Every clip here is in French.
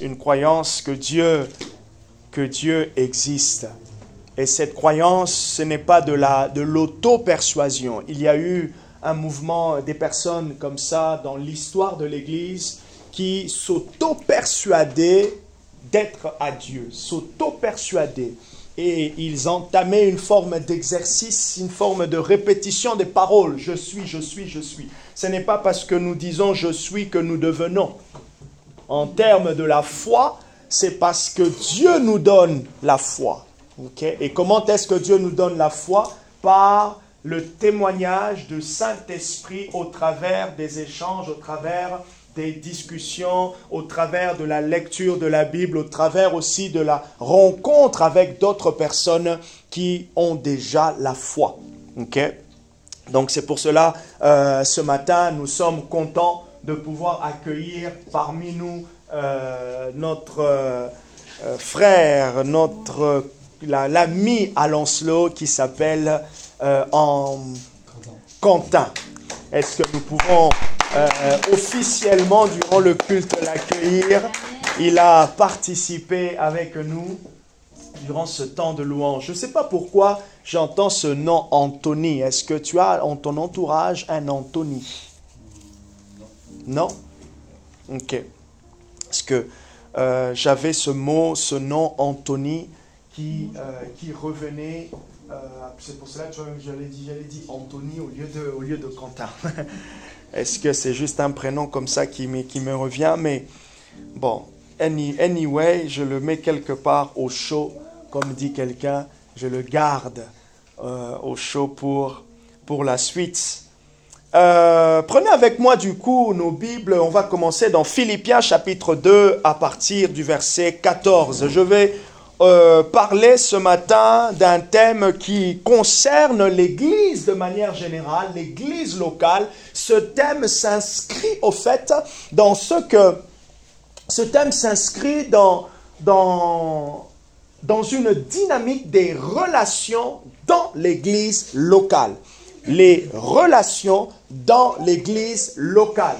une croyance que Dieu existe. Et cette croyance, ce n'est pas de l'auto-persuasion. Il y a eu un mouvement des personnes comme ça dans l'histoire de l'Église qui s'auto-persuadaient d'être à Dieu, s'auto-persuadaient. Et ils entamaient une forme d'exercice, une forme de répétition des paroles. Je suis, je suis, je suis. Ce n'est pas parce que nous disons je suis que nous devenons. En termes de la foi, c'est parce que Dieu nous donne la foi. Okay? Et comment est-ce que Dieu nous donne la foi? Par le témoignage du Saint-Esprit au travers des échanges, au travers des discussions, au travers de la lecture de la Bible, au travers aussi de la rencontre avec d'autres personnes qui ont déjà la foi. Okay? Donc c'est pour cela, ce matin, nous sommes contents de pouvoir accueillir parmi nous notre frère, l'ami à Lancelot qui s'appelle Quentin. Est-ce que nous pouvons officiellement, durant le culte, l'accueillir? Il a participé avec nous durant ce temps de louange. Je ne sais pas pourquoi j'entends ce nom Anthony. Est-ce que tu as en ton entourage un Anthony? Non? Ok. Parce que j'avais ce nom Anthony qui revenait. C'est pour cela que j'allais dit Anthony au lieu de Quentin. Est-ce que c'est juste un prénom comme ça qui me revient? Mais bon, anyway, je le mets quelque part au chaud, comme dit quelqu'un, je le garde au chaud pour la suite. Prenez avec moi du coup nos Bibles, on va commencer dans Philippiens chapitre 2 à partir du verset 14. Je vais parler ce matin d'un thème qui concerne l'Église de manière générale, l'Église locale. Ce thème s'inscrit au fait dans dans une dynamique des relations dans l'Église locale. Les relations dans l'Église locale.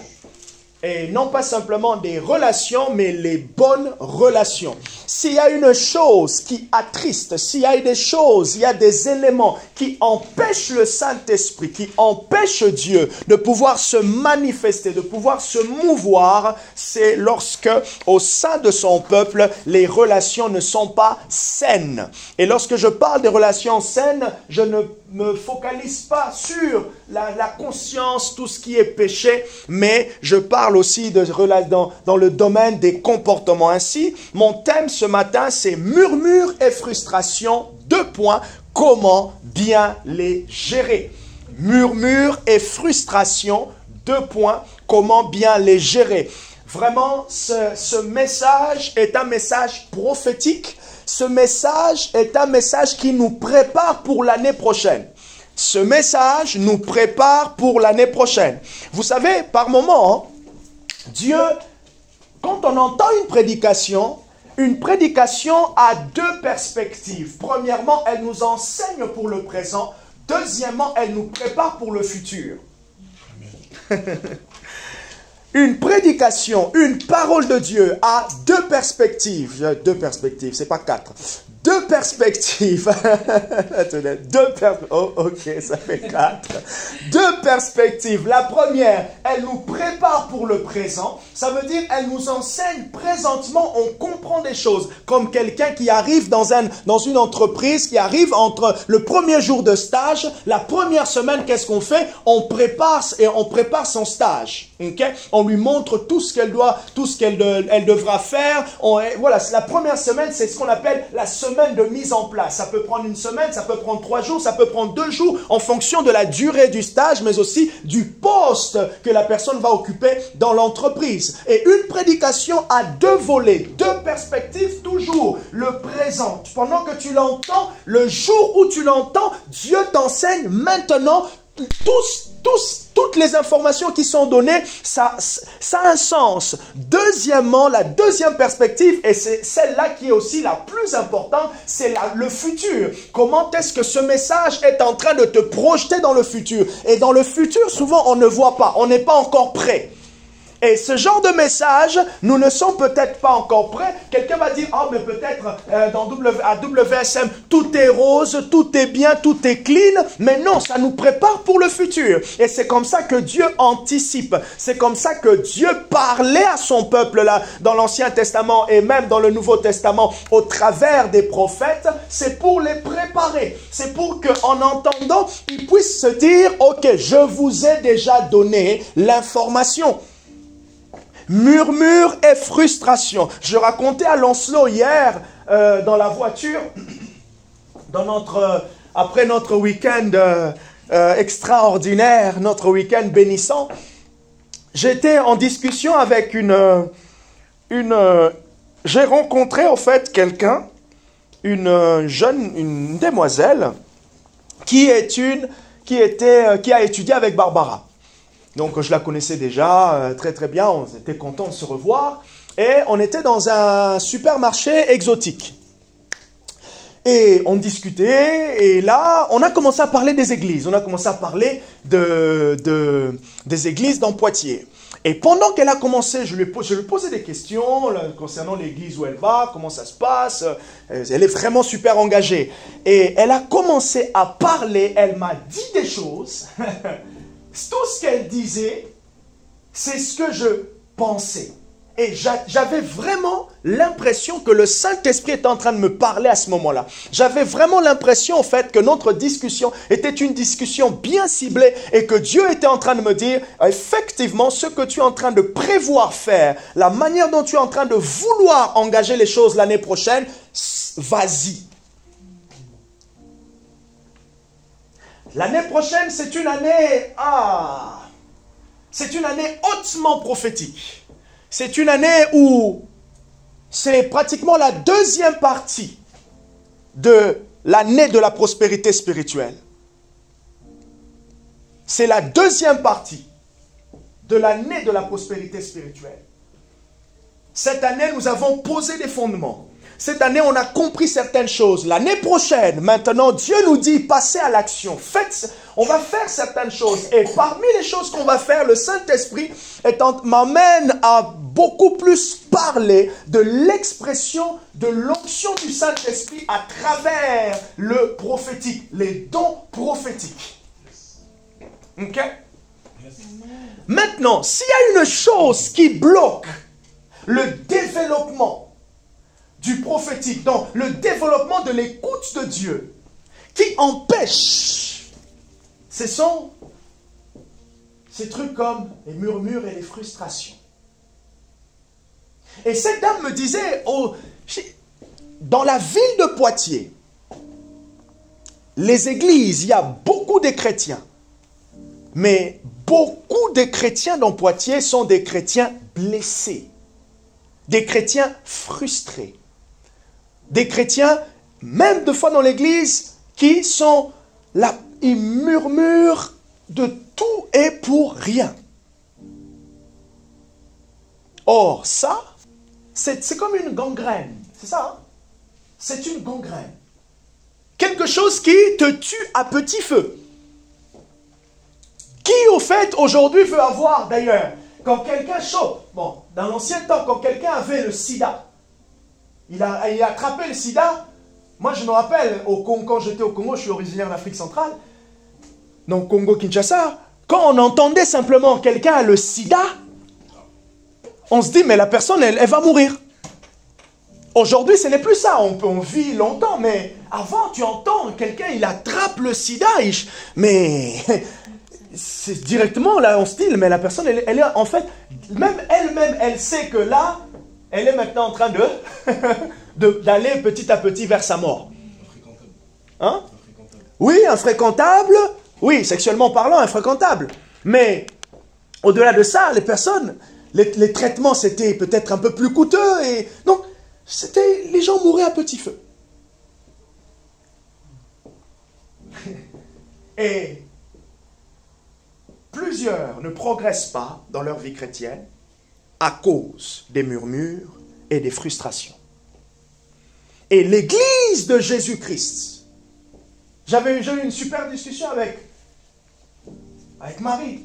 Et non pas simplement des relations, mais les bonnes relations. S'il y a une chose qui attriste, s'il y a des choses, il y a des éléments qui empêchent le Saint-Esprit, qui empêchent Dieu de pouvoir se manifester, de pouvoir se mouvoir, c'est lorsque, au sein de son peuple, les relations ne sont pas saines. Et lorsque je parle des relations saines, je ne me focalise pas sur la conscience, tout ce qui est péché, mais je parle aussi dans le domaine des comportements. Ainsi, mon thème ce matin, c'est murmures et frustrations, 2 points, comment bien les gérer. Murmures et frustrations, 2 points, comment bien les gérer. Vraiment, ce message est un message prophétique. Ce message est un message qui nous prépare pour l'année prochaine. Ce message nous prépare pour l'année prochaine. Vous savez, par moment, Dieu, quand on entend une prédication a 2 perspectives. Premièrement, elle nous enseigne pour le présent. Deuxièmement, elle nous prépare pour le futur. Une prédication, une parole de Dieu a 2 perspectives. 2 perspectives, c'est pas 4. 2 perspectives. Oh, ok, ça fait 4. 2 perspectives. La première, elle nous prépare pour le présent. Ça veut dire, elle nous enseigne présentement, on comprend des choses. Comme quelqu'un qui arrive dans une entreprise, qui arrive entre le premier jour de stage, la première semaine, qu'est-ce qu'on fait? On prépare son stage. Okay? On lui montre tout ce qu'elle devra faire. Voilà, la première semaine, c'est ce qu'on appelle la semaine de mise en place. Ça peut prendre 1 semaine, ça peut prendre 3 jours, ça peut prendre 2 jours en fonction de la durée du stage, mais aussi du poste que la personne va occuper dans l'entreprise. Et une prédication a 2 volets, 2 perspectives, toujours le présent. Pendant que tu l'entends, le jour où tu l'entends, Dieu t'enseigne maintenant toutes les informations qui sont données, ça a un sens. Deuxièmement, la deuxième perspective, et c'est celle-là qui est aussi la plus importante, c'est le futur. Comment est-ce que ce message est en train de te projeter dans le futur? Et dans le futur, souvent, on ne voit pas, on n'est pas encore prêt. Et ce genre de message, nous ne sommes peut-être pas encore prêts. Quelqu'un va dire, oh mais peut-être à WSM, tout est rose, tout est bien, tout est clean. Mais non, ça nous prépare pour le futur. Et c'est comme ça que Dieu anticipe. C'est comme ça que Dieu parlait à son peuple là, dans l'Ancien Testament et même dans le Nouveau Testament, au travers des prophètes. C'est pour les préparer. C'est pour qu'en entendant, ils puissent se dire, ok, je vous ai déjà donné l'information. Murmure et frustration. Je racontais à Lancelot hier, dans la voiture, après notre week-end extraordinaire, notre week-end bénissant, j'étais en discussion avec j'ai rencontré en fait quelqu'un, une demoiselle, qui a étudié avec Barbara. Donc je la connaissais déjà très très bien, on était contents de se revoir. Et on était dans un supermarché exotique. Et on discutait, et là, on a commencé à parler des églises. On a commencé à parler des églises dans Poitiers. Et pendant qu'elle a commencé, je lui posais des questions concernant l'église où elle va, comment ça se passe. Elle est vraiment super engagée. Et elle a commencé à parler, elle m'a dit des choses. Tout ce qu'elle disait, c'est ce que je pensais. Et j'avais vraiment l'impression que le Saint-Esprit était en train de me parler à ce moment-là. J'avais vraiment l'impression, en fait, que notre discussion était une discussion bien ciblée et que Dieu était en train de me dire, effectivement, ce que tu es en train de prévoir faire, la manière dont tu es en train de vouloir engager les choses l'année prochaine, vas-y. L'année prochaine, c'est une année hautement prophétique. C'est une année où c'est pratiquement la deuxième partie de l'année de la prospérité spirituelle. C'est la deuxième partie de l'année de la prospérité spirituelle. Cette année, nous avons posé des fondements. Cette année, on a compris certaines choses. L'année prochaine, maintenant, Dieu nous dit, passez à l'action. On va faire certaines choses. Et parmi les choses qu'on va faire, le Saint-Esprit m'amène à beaucoup plus parler de l'expression de l'onction du Saint-Esprit à travers le prophétique, les dons prophétiques. Ok? Maintenant, s'il y a une chose qui bloque le développement du prophétique, donc le développement de l'écoute de Dieu, qui empêche, ce sont ces trucs comme les murmures et les frustrations. Et cette dame me disait, dans la ville de Poitiers, les églises, il y a beaucoup de chrétiens, mais beaucoup de chrétiens dans Poitiers sont des chrétiens blessés, des chrétiens frustrés. Des chrétiens, même de fois dans l'église, qui sont là, ils murmurent de tout et pour rien. Or, ça, c'est comme une gangrène. C'est ça, hein? C'est une gangrène. Quelque chose qui te tue à petit feu. Qui, au fait, aujourd'hui veut avoir, d'ailleurs, quand quelqu'un chope, bon, dans l'ancien temps, quand quelqu'un avait le sida, il a attrapé le sida. Moi, je me rappelle, quand j'étais au Congo, je suis originaire d'Afrique centrale, donc Congo-Kinshasa, quand on entendait simplement quelqu'un a le sida, on se dit, mais la personne, elle va mourir. Aujourd'hui, ce n'est plus ça. On vit longtemps, mais avant, tu entends quelqu'un, il attrape le sida, mais c'est directement, là, on se dit, mais la personne, elle est en fait, même elle-même, elle sait que là, elle est maintenant en train d'aller petit à petit vers sa mort. Hein? Oui, infréquentable. Oui, sexuellement parlant, infréquentable. Mais au-delà de ça, les personnes, les traitements, c'était peut-être un peu plus coûteux. Et donc, les gens mouraient à petit feu. Et plusieurs ne progressent pas dans leur vie chrétienne à cause des murmures et des frustrations. Et l'église de Jésus-Christ, j'ai eu une super discussion avec Marie.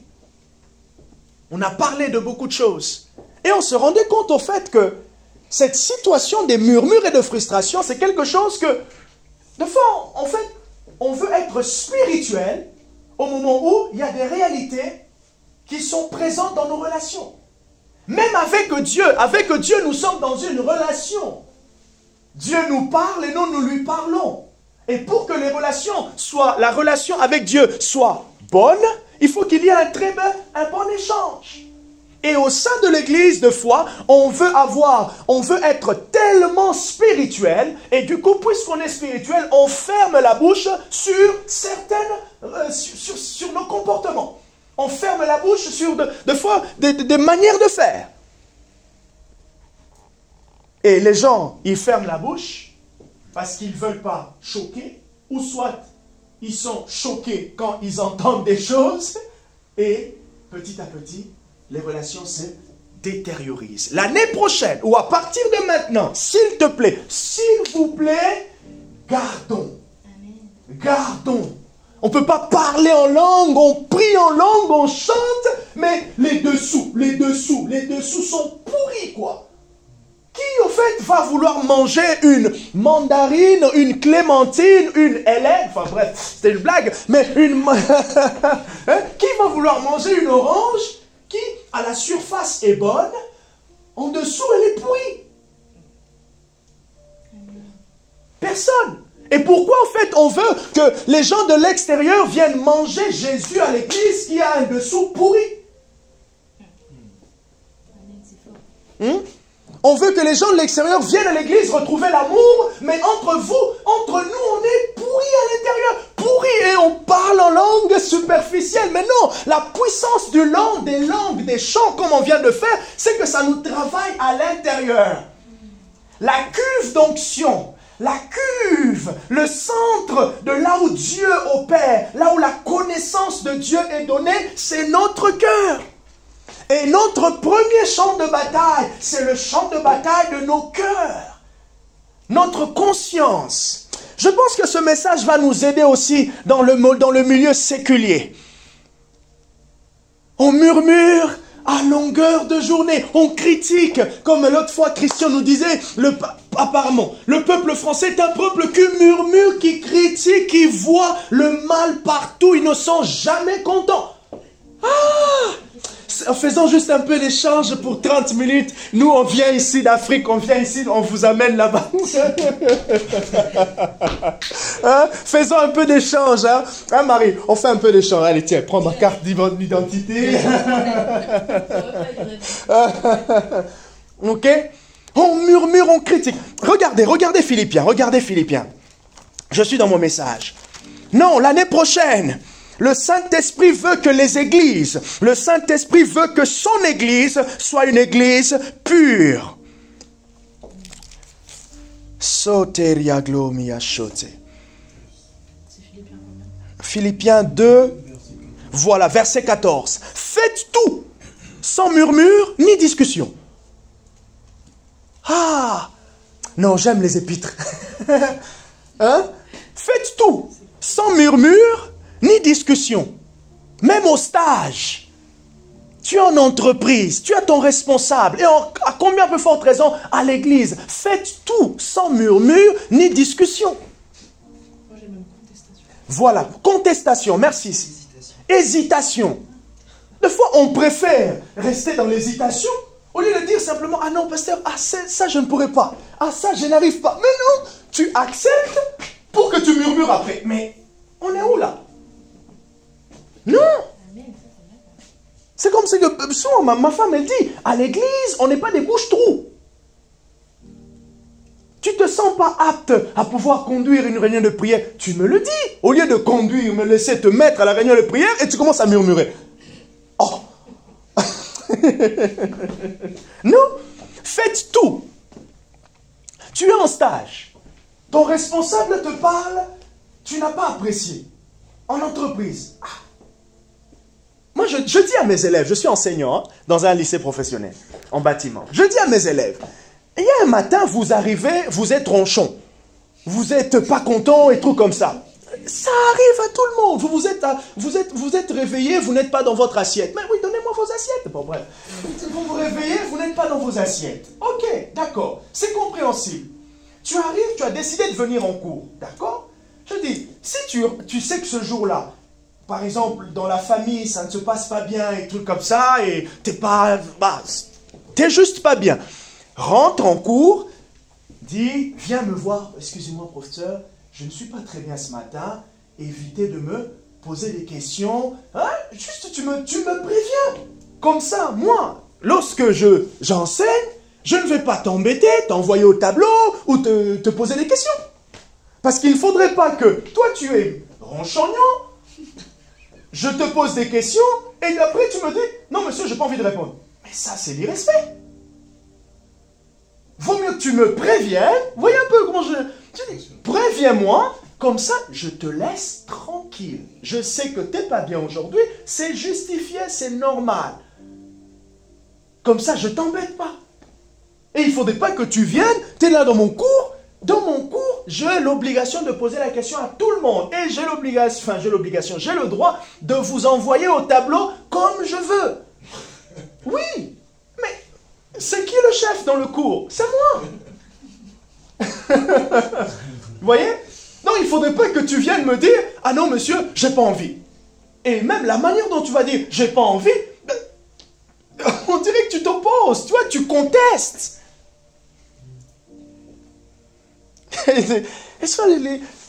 On a parlé de beaucoup de choses. Et on se rendait compte au fait que cette situation des murmures et de frustration, c'est quelque chose que, de fois, en fait, on veut être spirituel au moment où il y a des réalités qui sont présentes dans nos relations. Même avec Dieu, nous sommes dans une relation. Dieu nous parle et nous lui parlons. Et pour que la relation avec Dieu soit bonne, il faut qu'il y ait un bon échange. Et au sein de l'église de foi, on veut être tellement spirituel, et du coup, puisqu'on est spirituel, on ferme la bouche sur sur nos comportements. On ferme la bouche sur des manières de faire. Et les gens, ils ferment la bouche parce qu'ils ne veulent pas choquer, ou soit ils sont choqués quand ils entendent des choses, et petit à petit, les relations se détériorisent. L'année prochaine, ou à partir de maintenant, s'il te plaît, s'il vous plaît, gardons. Amen. Gardons. On ne peut pas parler en langue, on prie en langue, on chante, mais les dessous sont pourris, quoi. Qui, au fait, va vouloir manger une mandarine, une clémentine, une Hélène, enfin bref, c'était une blague, mais qui va vouloir manger une orange qui, à la surface, est bonne, en dessous, elle est pourrie? Personne. Et pourquoi, en fait, on veut que les gens de l'extérieur viennent manger Jésus à l'église qui a un dessous pourri? On veut que les gens de l'extérieur viennent à l'église retrouver l'amour, mais entre nous, on est pourris à l'intérieur. Pourris, et on parle en langue superficielle. Mais non, la puissance des langues, des chants, comme on vient de faire, c'est que ça nous travaille à l'intérieur. La cuve d'onction, la cuve, le centre de là où Dieu opère, là où la connaissance de Dieu est donnée, c'est notre cœur. Et notre premier champ de bataille, c'est le champ de bataille de nos cœurs. Notre conscience. Je pense que ce message va nous aider aussi dans le milieu séculier. On murmure à longueur de journée. On critique. Comme l'autre fois, Christian nous disait, apparemment, le peuple français est un peuple qui murmure, qui critique, qui voit le mal partout. Ils ne sont jamais contents. En faisant juste un peu d'échange pour 30 minutes. Nous, on vient ici d'Afrique, on vient ici, on vous amène là-bas. Faisons un peu d'échange. Hein, Marie, on fait un peu d'échange. Allez, tiens, prends ma carte d'identité. Ok? On murmure, on critique. Regardez Philippiens. Je suis dans mon message. Non, l'année prochaine, le Saint-Esprit veut que le Saint-Esprit veut que son église soit une église pure. Soteria glomia chote. Philippiens 2, voilà, verset 14. Faites tout, sans murmure ni discussion. Non, j'aime les épîtres. Faites tout, sans murmure ni discussion. Même au stage, tu es en entreprise, tu as ton responsable, et à combien peu forte raison à l'église. Faites tout sans murmure ni discussion. Moi j'ai même contestation. Voilà, contestation, merci. Hésitation. Des fois on préfère rester dans l'hésitation au lieu de dire simplement, ah non pasteur, ça je ne pourrais pas, ça je n'arrive pas. Mais non, tu acceptes pour que tu murmures après. Mais on est où là? Non. C'est comme ça que souvent ma femme elle dit, à l'église on n'est pas des bouches-trous. Tu te sens pas apte à pouvoir conduire une réunion de prière, tu me le dis. Au lieu de conduire, me laisser te mettre à la réunion de prière et tu commences à murmurer. Oh. Non, faites tout. Tu es en stage. Ton responsable te parle, tu n'as pas apprécié. En entreprise. Moi, je dis à mes élèves, je suis enseignant dans un lycée professionnel, en bâtiment. Je dis à mes élèves, il y a un matin, vous arrivez, vous êtes ronchon. Vous n'êtes pas content et tout comme ça. Ça arrive à tout le monde. Vous êtes réveillé, vous n'êtes pas dans votre assiette. Mais oui, donnez-moi vos assiettes. Bon, bref. Vous vous réveillez, vous n'êtes pas dans vos assiettes. Ok, d'accord. C'est compréhensible. Tu arrives, tu as décidé de venir en cours. D'accord? Je dis, si tu sais que ce jour-là, par exemple, dans la famille, ça ne se passe pas bien et trucs comme ça, et t'es juste pas bien. Rentre en cours, dis, viens me voir. Excusez-moi, professeur. Je ne suis pas très bien ce matin, évitez de me poser des questions. Hein? Juste, tu me préviens. Comme ça, moi, lorsque j'enseigne, je ne vais pas t'embêter, t'envoyer au tableau ou te poser des questions. Parce qu'il ne faudrait pas que toi, tu es ronchonnant, je te pose des questions, et après tu me dis, non monsieur, je n'ai pas envie de répondre. Mais ça, c'est l'irrespect. Vaut mieux que tu me préviennes. Voyez un peu comment tu dis, préviens-moi, comme ça, je te laisse tranquille. Je sais que tu n'es pas bien aujourd'hui, c'est justifié, c'est normal. Comme ça, je ne t'embête pas. Et il ne faudrait pas que tu viennes, tu es là dans mon cours. Dans mon cours, j'ai l'obligation de poser la question à tout le monde. Et j'ai le droit de vous envoyer au tableau comme je veux. Oui, mais c'est qui le chef dans le cours? C'est moi. Vous voyez? Non, il ne faudrait pas que tu viennes me dire, ah non monsieur, j'ai pas envie. Et même la manière dont tu vas dire, j'ai pas envie, on dirait que tu t'opposes, tu vois, tu contestes.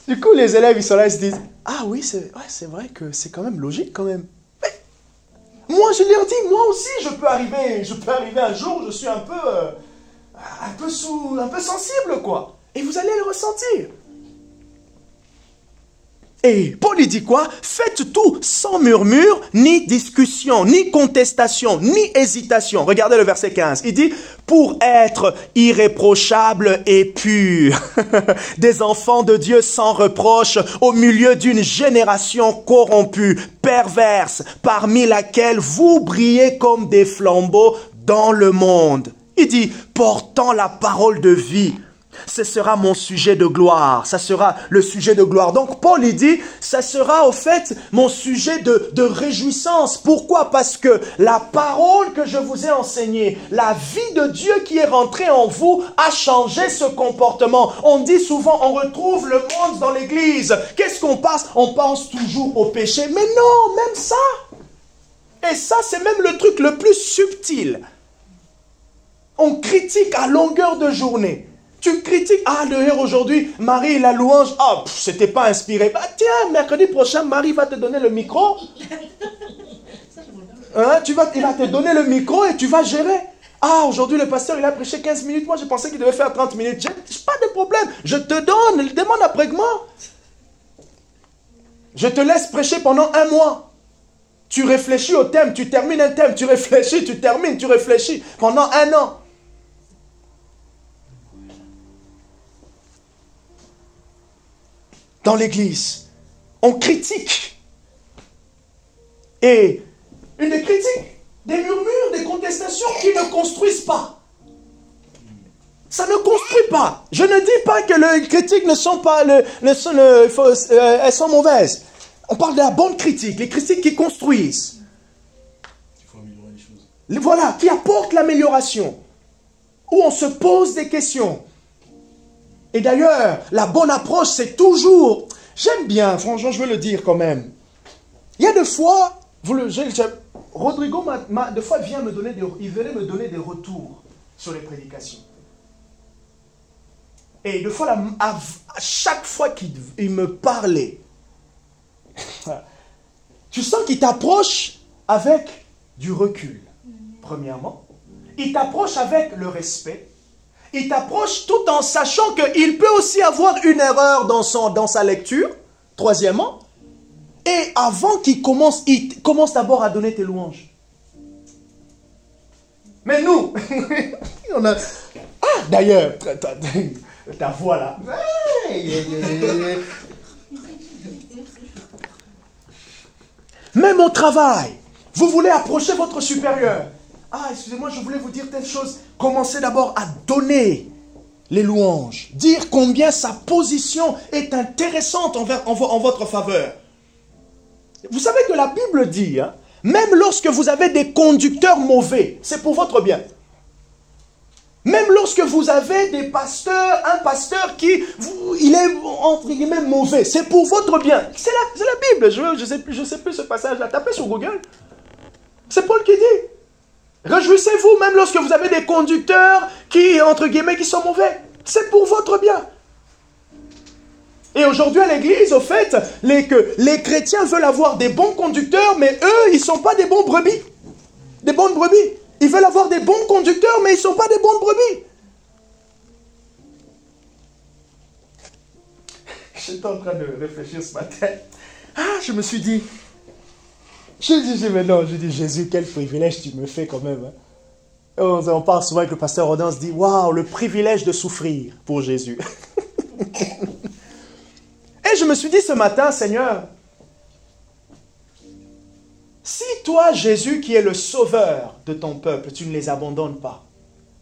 Du coup, les élèves, ils sont là, ils se disent, ah oui, c'est vrai que c'est quand même logique quand même. Mais moi, je leur dis, moi aussi, je peux arriver un jour, je suis un peu sensible, quoi. Et vous allez le ressentir. Et Paul, il dit quoi? Faites tout sans murmure, ni discussion, ni contestation, ni hésitation. Regardez le verset 15. Il dit, pour être irréprochables et purs, des enfants de Dieu sans reproche, au milieu d'une génération corrompue, perverse, parmi laquelle vous brillez comme des flambeaux dans le monde. Il dit, portant la parole de vie. Ce sera mon sujet de gloire. Ça sera le sujet de gloire. Donc Paul, il dit, ça sera au fait mon sujet de réjouissance. Pourquoi? Parce que la parole que je vous ai enseignée, la vie de Dieu qui est rentrée en vous a changé ce comportement. On dit souvent, on retrouve le monde dans l'église. Qu'est-ce qu'on pense? On pense toujours au péché. Mais non, même ça. Et ça, c'est même le truc le plus subtil. On critique à longueur de journée. Tu critiques, ah d'ailleurs aujourd'hui, Marie, la louange, ah, c'était pas inspiré. Bah tiens, mercredi prochain, Marie va te donner le micro. Hein, il va te donner le micro et tu vas gérer. Ah, aujourd'hui le pasteur, il a prêché 15 minutes, moi je pensais qu'il devait faire 30 minutes. J'ai pas de problème, je te donne, demande après moi. Je te laisse prêcher pendant 1 mois. Tu réfléchis au thème, tu termines un thème, tu réfléchis, tu termines, tu réfléchis pendant 1 an. Dans l'église, on critique. Et une des critiques, des murmures, des contestations qui ne construisent pas. Ça ne construit pas. Je ne dis pas que les critiques ne sont pas, elles sont mauvaises. On parle de la bonne critique, les critiques qui construisent. Il faut améliorer les choses. Voilà, qui apportent l'amélioration. Où on se pose des questions. Et d'ailleurs, la bonne approche, c'est toujours... J'aime bien, franchement, je veux le dire quand même. Il y a des fois, Rodrigo, des fois, il venait me donner des retours sur les prédications. Et des fois, à chaque fois qu'il me parlait, tu sens qu'il t'approche avec du recul, premièrement. Il t'approche avec le respect. Il t'approche tout en sachant qu'il peut aussi avoir une erreur dans sa lecture, troisièmement. Et avant qu'il commence, il commence d'abord à donner tes louanges. Mais nous, on a... Ah, d'ailleurs, ta voix là. Même au travail, vous voulez approcher votre supérieur. Ah, excusez-moi, je voulais vous dire telle chose. Commencez d'abord à donner les louanges, dire combien sa position est intéressante en votre faveur. Vous savez que la Bible dit, hein, même lorsque vous avez des conducteurs mauvais, c'est pour votre bien. Même lorsque vous avez des pasteurs, un pasteur il est entre guillemets mauvais, c'est pour votre bien. C'est la Bible, je sais plus ce passage-là, tapez sur Google. C'est Paul qui dit. Réjouissez-vous même lorsque vous avez des conducteurs entre guillemets, qui sont mauvais. C'est pour votre bien. Et aujourd'hui à l'église, au fait, les chrétiens veulent avoir des bons conducteurs, mais eux, ils ne sont pas des bons brebis. Des bonnes brebis. Ils veulent avoir des bons conducteurs, mais ils ne sont pas des bonnes brebis. J'étais en train de réfléchir ce matin. Je me suis dit, mais non, je dis, Jésus, quel privilège tu me fais quand même. Hein. On parle souvent avec le pasteur Rodin, on se dit, waouh, le privilège de souffrir pour Jésus. Et je me suis dit ce matin, Seigneur, si toi, Jésus, qui es le sauveur de ton peuple, tu ne les abandonnes pas,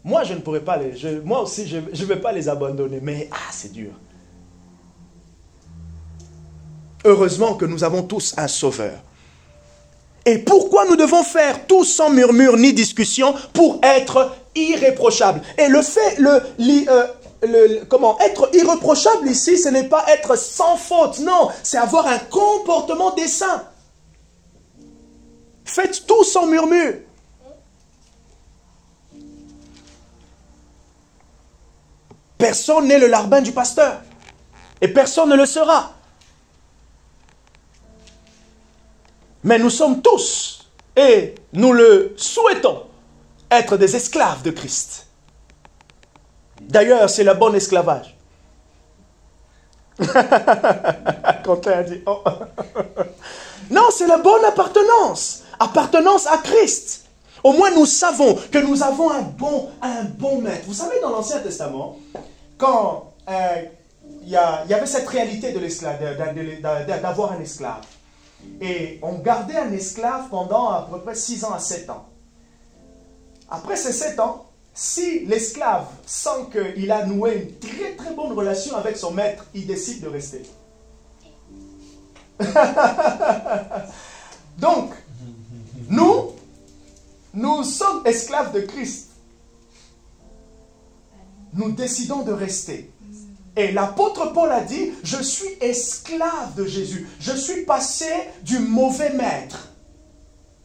moi, je ne pourrais pas moi aussi, je ne vais pas les abandonner, mais c'est dur. Heureusement que nous avons tous un sauveur. Et pourquoi nous devons faire tout sans murmure ni discussion pour être irréprochables? Et le fait, être irréprochable ici, ce n'est pas être sans faute, non, c'est avoir un comportement décent. Faites tout sans murmure. Personne n'est le larbin du pasteur. Et personne ne le sera. Mais nous sommes tous, et nous le souhaitons, être des esclaves de Christ. D'ailleurs, c'est le bon esclavage. Quentin a dit, oh. Non, c'est la bonne appartenance. Appartenance à Christ. Au moins, nous savons que nous avons un bon maître. Vous savez, dans l'Ancien Testament, quand il y avait cette réalité de l'esclave, d'avoir un esclave, et on gardait un esclave pendant à peu près 6 ans à 7 ans. Après ces 7 ans, si l'esclave sent qu'il a noué une très très bonne relation avec son maître, il décide de rester. Donc, nous sommes esclaves de Christ. Nous décidons de rester. Et l'apôtre Paul a dit, je suis esclave de Jésus. Je suis passé du mauvais maître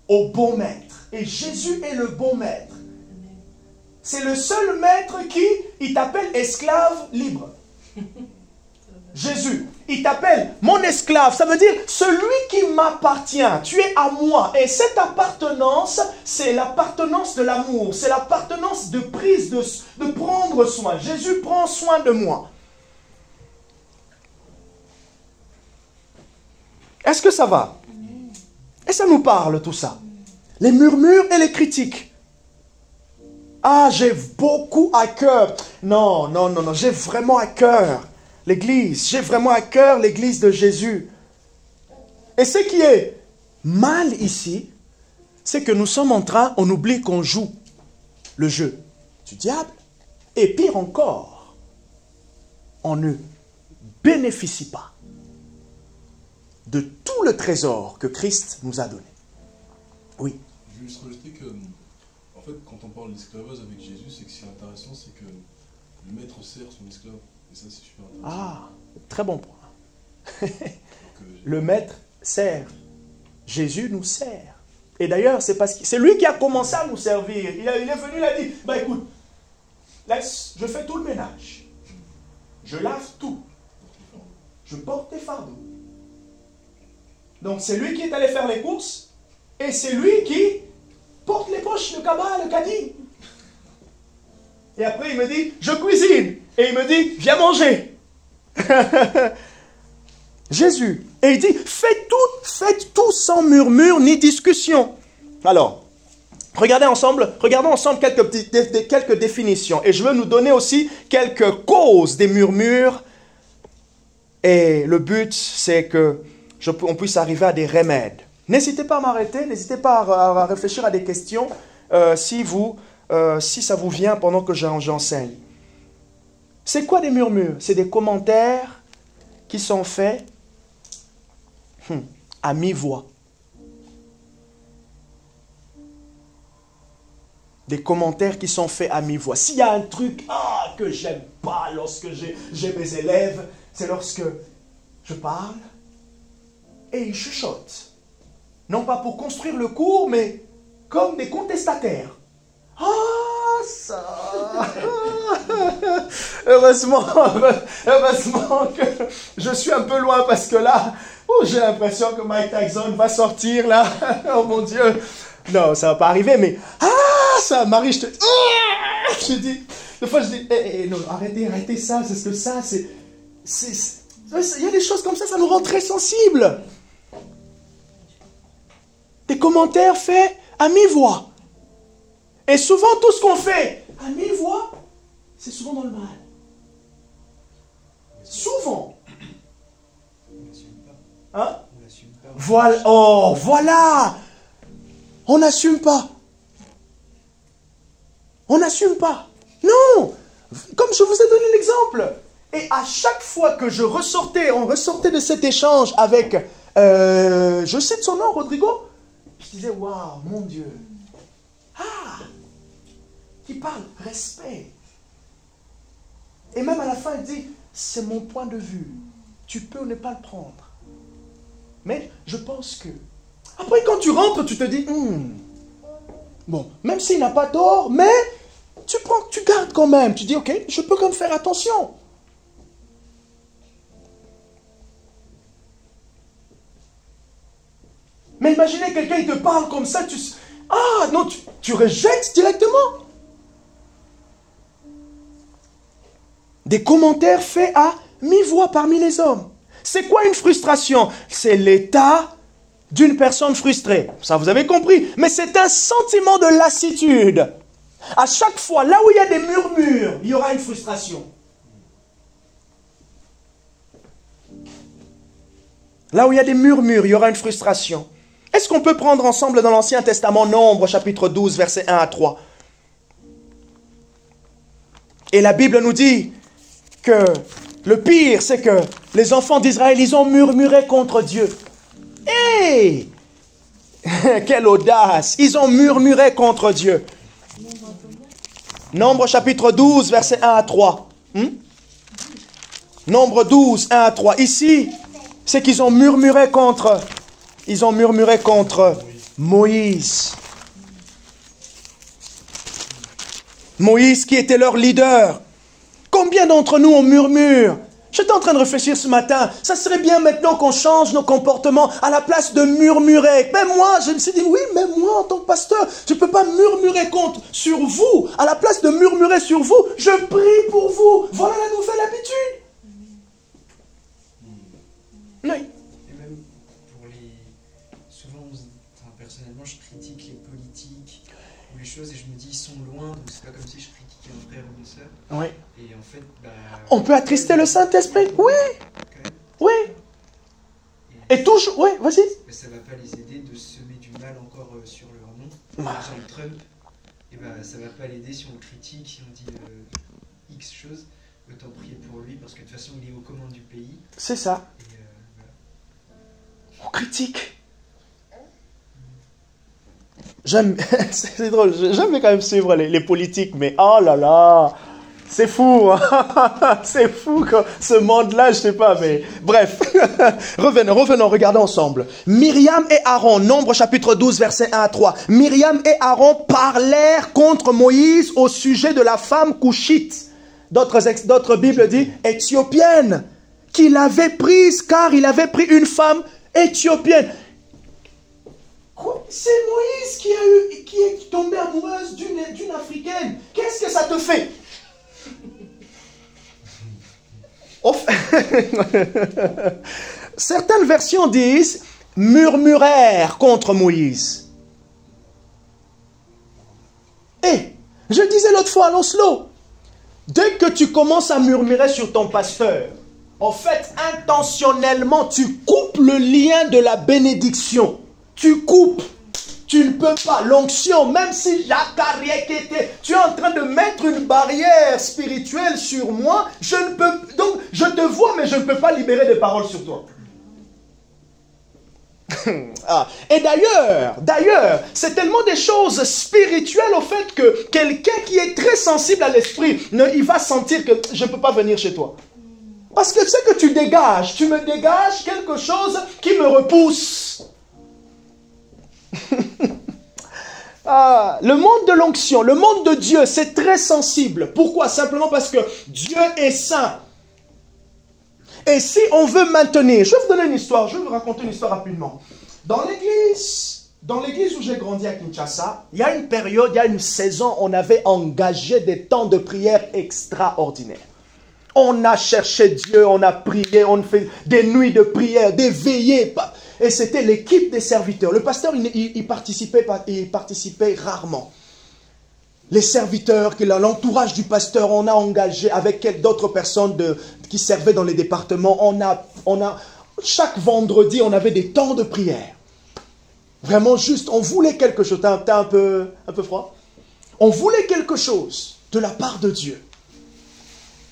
au bon maître. Et Jésus est le bon maître. C'est le seul maître il t'appelle esclave libre. Jésus, il t'appelle mon esclave. Ça veut dire celui qui m'appartient. Tu es à moi. Et cette appartenance, c'est l'appartenance de l'amour. C'est l'appartenance de prise, de prendre soin. Jésus prend soin de moi. Est-ce que ça va? Et ça nous parle tout ça. Les murmures et les critiques. J'ai beaucoup à cœur. Non, j'ai vraiment à cœur l'Église. J'ai vraiment à cœur l'Église de Jésus. Et ce qui est mal ici, c'est que nous sommes on oublie qu'on joue le jeu du diable. Et pire encore, on ne bénéficie pas de tout le trésor que Christ nous a donné. Oui. Je veux juste rajouter que, en fait, quand on parle d'esclavage avec Jésus, c'est que ce qui est intéressant, c'est que le maître sert son esclave. Et ça, c'est super intéressant. Très bon point. Le maître sert. Jésus nous sert. Et d'ailleurs, c'est lui qui a commencé à nous servir. Il est venu, il a dit, écoute, je fais tout le ménage. Je lave tout. Je porte tes fardeaux. Donc c'est lui qui est allé faire les courses et c'est lui qui porte les poches, le cabas, le caddie. Et après il me dit, je cuisine. Et il me dit, viens manger. Jésus. Et il dit, faites tout sans murmure ni discussion. Alors, regardons ensemble quelques définitions. Et je veux nous donner aussi quelques causes des murmures. Et le but, c'est que on puisse arriver à des remèdes. N'hésitez pas à m'arrêter, n'hésitez pas à réfléchir à des questions si ça vous vient pendant que j'enseigne. C'est quoi des murmures? C'est des commentaires qui sont faits à mi-voix. Des commentaires qui sont faits à mi-voix. S'il y a un truc que j'aime pas lorsque j'ai mes élèves, c'est lorsque je parle et ils chuchotent. Non pas pour construire le cours, mais comme des contestataires. Ah, ça! Heureusement que je suis un peu loin parce que là, j'ai l'impression que Mike Tyson va sortir là. Oh mon Dieu! Non, ça va pas arriver, mais ça m'arrive, je dis, des fois je dis, non, arrêtez ça, c'est ce que ça, il y a des choses comme ça nous rend très sensibles. Des commentaires faits à mi-voix. Et souvent, tout ce qu'on fait à mi-voix, c'est souvent dans le mal. Souvent. On n'assume pas. Hein? On n'assume pas. Voilà. Oh, voilà. On n'assume pas. On n'assume pas. Non. Comme je vous ai donné l'exemple. Et à chaque fois que on ressortait de cet échange avec, je cite son nom, Rodrigo, je disais, waouh, mon Dieu. Qui parle respect. Et même à la fin, il dit, c'est mon point de vue. Tu peux ne pas le prendre. Mais je pense que... Après, quand tu rentres, tu te dis, bon, même s'il n'a pas tort, mais tu gardes quand même. Tu dis, ok, je peux quand même faire attention. Mais imaginez quelqu'un, il te parle comme ça, non, tu rejettes directement. Des commentaires faits à mi-voix parmi les hommes. C'est quoi une frustration? C'est l'état d'une personne frustrée. Ça, vous avez compris. Mais c'est un sentiment de lassitude. À chaque fois, là où il y a des murmures, il y aura une frustration. Là où il y a des murmures, il y aura une frustration. Est-ce qu'on peut prendre ensemble dans l'Ancien Testament, Nombre, chapitre 12, versets 1 à 3? Et la Bible nous dit que le pire, c'est que les enfants d'Israël, ils ont murmuré contre Dieu. Hey! Quelle audace! Ils ont murmuré contre Dieu. Nombre chapitre 12, versets 1 à 3. Nombre 12, 1 à 3. Ici, c'est qu'ils ont murmuré contre... Ils ont murmuré contre Moïse. Moïse qui était leur leader. Combien d'entre nous on murmure? J'étais en train de réfléchir ce matin. Ça serait bien maintenant qu'on change nos comportements à la place de murmurer. Même moi, je me suis dit, oui, même moi en tant que pasteur, je ne peux pas murmurer sur vous. À la place de murmurer sur vous, je prie pour vous. Voilà la nouvelle habitude. Oui. Personnellement, je critique les politiques ou les choses et je me dis ils sont loin, donc c'est pas comme si je critiquais un frère ou une sœur. Oui. Et en fait, on peut attrister le Saint-Esprit. Oui. Oui. Et toujours. Oui, vas-y. Mais ça va pas les aider de semer du mal encore sur leur nom. Par exemple, Trump, et ça va pas l'aider si on le critique, si on dit X choses. Autant prier pour lui parce que de toute façon il est aux commandes du pays. C'est ça. Et, on critique. J'aime, c'est drôle, j'aime quand même suivre les politiques, mais oh là là, c'est fou, hein? C'est fou ce monde-là, je sais pas, mais bref, revenons, regardons ensemble. Myriam et Aaron, Nombre chapitre 12, versets 1 à 3. Myriam et Aaron parlèrent contre Moïse au sujet de la femme couchite. D'autres Bibles disent éthiopienne, qu'il avait prise car il avait pris une femme éthiopienne. C'est Moïse qui est tombé amoureuse d'une Africaine. Qu'est-ce que ça te fait? Certaines versions disent murmurèrent contre Moïse. Et je disais l'autre fois à l'Oslo, dès que tu commences à murmurer sur ton pasteur, en fait, intentionnellement, tu coupes le lien de la bénédiction. Tu Tu ne peux pas. L'onction, même si Jacques était, tu es en train de mettre une barrière spirituelle sur moi, je ne peux, donc je te vois, mais je ne peux pas libérer des paroles sur toi. Ah. Et d'ailleurs, c'est tellement des choses spirituelles au fait que quelqu'un qui est très sensible à l'esprit, il va sentir que je ne peux pas venir chez toi. Parce que tu sais que tu me dégages quelque chose qui me repousse. Ah, le monde de l'onction, le monde de Dieu, c'est très sensible. Pourquoi? Simplement parce que Dieu est saint. Et si on veut maintenir, je vais vous donner une histoire, je vais vous raconter une histoire rapidement. Dans l'église où j'ai grandi à Kinshasa, il y a une période, il y a une saison, on avait engagé des temps de prière extraordinaires. On a cherché Dieu, on a prié, on fait des nuits de prière, des veillées. Et c'était l'équipe des serviteurs. Le pasteur, il participait rarement. Les serviteurs, l'entourage du pasteur, on a engagé avec d'autres personnes qui servaient dans les départements. Chaque vendredi, on avait des temps de prière. Vraiment juste, on voulait quelque chose. T'es un peu froid? On voulait quelque chose de la part de Dieu.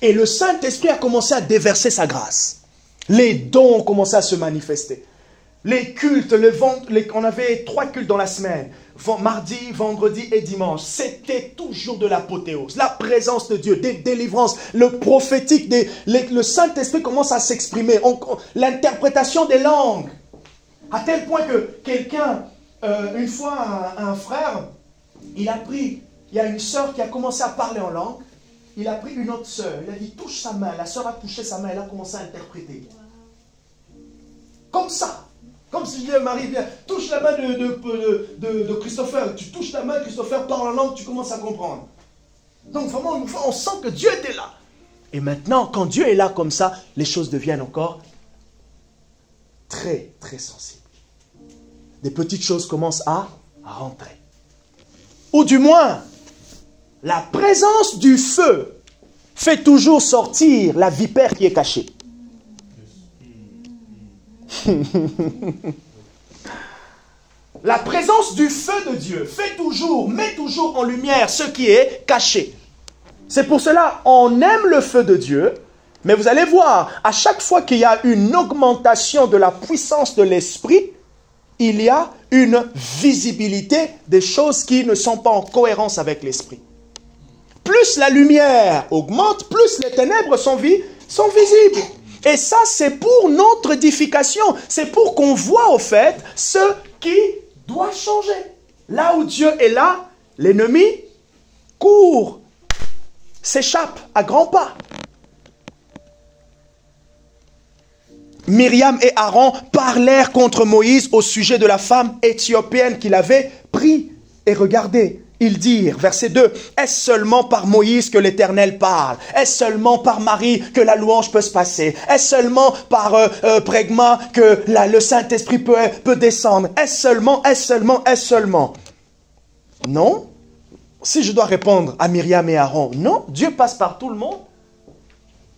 Et le Saint-Esprit a commencé à déverser sa grâce. Les dons ont commencé à se manifester. Les cultes, on avait 3 cultes dans la semaine. Mardi, vendredi et dimanche. C'était toujours de l'apothéose. La présence de Dieu, des délivrances, le prophétique, le Saint-Esprit commence à s'exprimer. L'interprétation des langues. À tel point que quelqu'un, une fois un frère, il y a une sœur qui a commencé à parler en langue. Il a pris une autre sœur. Il a dit, touche sa main. La sœur a touché sa main. Elle a commencé à interpréter. Comme ça. Comme si je disais, Marie, viens, touche la main de Christopher. Tu touches la main, Christopher parle en langue, tu commences à comprendre. Donc vraiment, on sent que Dieu était là. Et maintenant, quand Dieu est là comme ça, les choses deviennent encore très, très sensibles. Des petites choses commencent à rentrer. Ou du moins, la présence du feu fait toujours sortir la vipère qui est cachée. La présence du feu de Dieu met toujours en lumière ce qui est caché. C'est pour cela on aime le feu de Dieu, mais vous allez voir, à chaque fois qu'il y a une augmentation de la puissance de l'esprit, il y a une visibilité des choses qui ne sont pas en cohérence avec l'esprit. Plus la lumière augmente, plus les ténèbres sont visibles. Et ça, c'est pour notre édification. C'est pour qu'on voit, au fait, ce qui doit changer. Là où Dieu est là, l'ennemi court, s'échappe à grands pas. Myriam et Aaron parlèrent contre Moïse au sujet de la femme éthiopienne qu'il avait pris. Et regardez, ils dirent, verset 2, « Est-ce seulement par Moïse que l'Éternel parle? Est-ce seulement par Marie que la louange peut se passer? Est-ce seulement par Prégma que le Saint-Esprit peut descendre? Est-ce seulement? Non. Si je dois répondre à Myriam et Aaron, non, Dieu passe par tout le monde.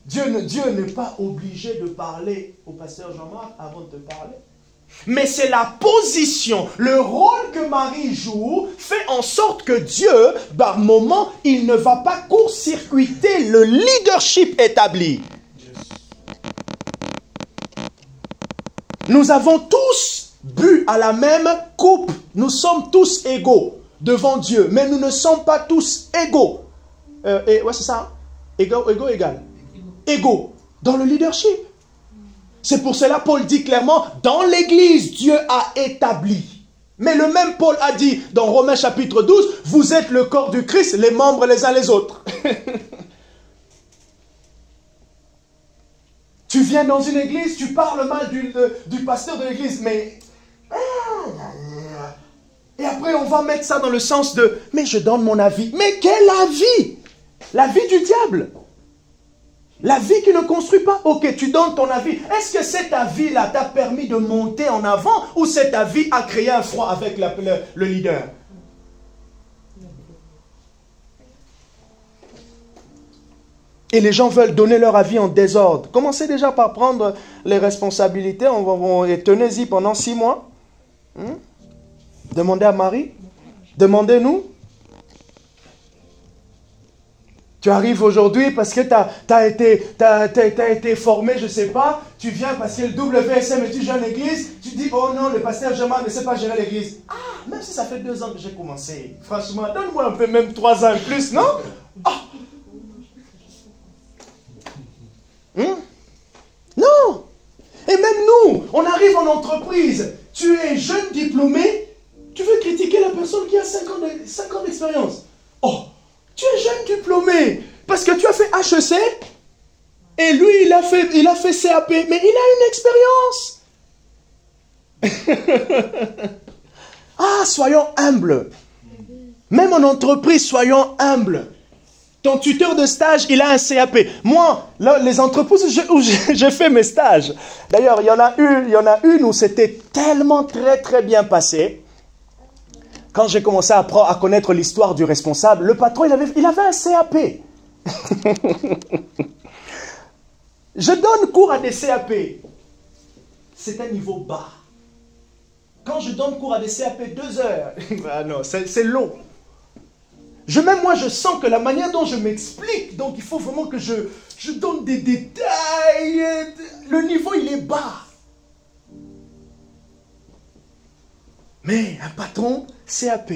Dieu n'est pas obligé de parler au pasteur Jean-Marc avant de te parler. Mais c'est la position, le rôle que Marie joue fait en sorte que Dieu, par moment, il ne va pas court-circuiter le leadership établi. Nous avons tous bu à la même coupe. Nous sommes tous égaux devant Dieu, mais nous ne sommes pas tous égaux. Ouais, c'est ça. Égal. Égaux dans le leadership. C'est pour cela Paul dit clairement, dans l'église, Dieu a établi. Mais le même Paul a dit dans Romains chapitre 12, vous êtes le corps du Christ, les membres les uns les autres. Tu viens dans une église, tu parles mal du pasteur de l'église, mais... Et après on va mettre ça dans le sens de, mais je donne mon avis. Mais quel avis? L'avis du diable. La vie qui ne construit pas, ok, tu donnes ton avis. Est-ce que cet avis-là t'a permis de monter en avant ou cet avis a créé un froid avec le leader? Et les gens veulent donner leur avis en désordre. Commencez déjà par prendre les responsabilités et tenez-y pendant 6 mois. Demandez à Marie. Demandez-nous. Tu arrives aujourd'hui parce que tu as été formé, je ne sais pas. Tu viens parce que le WSM et tu gères l'église. Tu dis, oh non, le pasteur Germain ne sait pas gérer l'église. Ah, même si ça fait 2 ans que j'ai commencé. Franchement, donne-moi un peu, même 3 ans et plus, non? Ah. Non. Et même nous, on arrive en entreprise. Tu es jeune diplômé. Tu veux critiquer la personne qui a 5 ans d'expérience. Oh, tu es jeune diplômé parce que tu as fait HEC et lui, il a fait CAP, mais il a une expérience. Ah, soyons humbles. Même en entreprise, soyons humbles. Ton tuteur de stage, il a un CAP. Moi, là, les entreprises où j'ai fait mes stages, d'ailleurs, il y en a une où c'était tellement très bien passé. Quand j'ai commencé à connaître l'histoire du responsable, le patron, il avait un CAP. Je donne cours à des CAP. C'est un niveau bas. Quand je donne cours à des CAP 2 heures, ah non, c'est long. Même moi, je sens que la manière dont je m'explique, donc il faut vraiment que je donne des détails. Le niveau, il est bas. Mais un patron, CAP,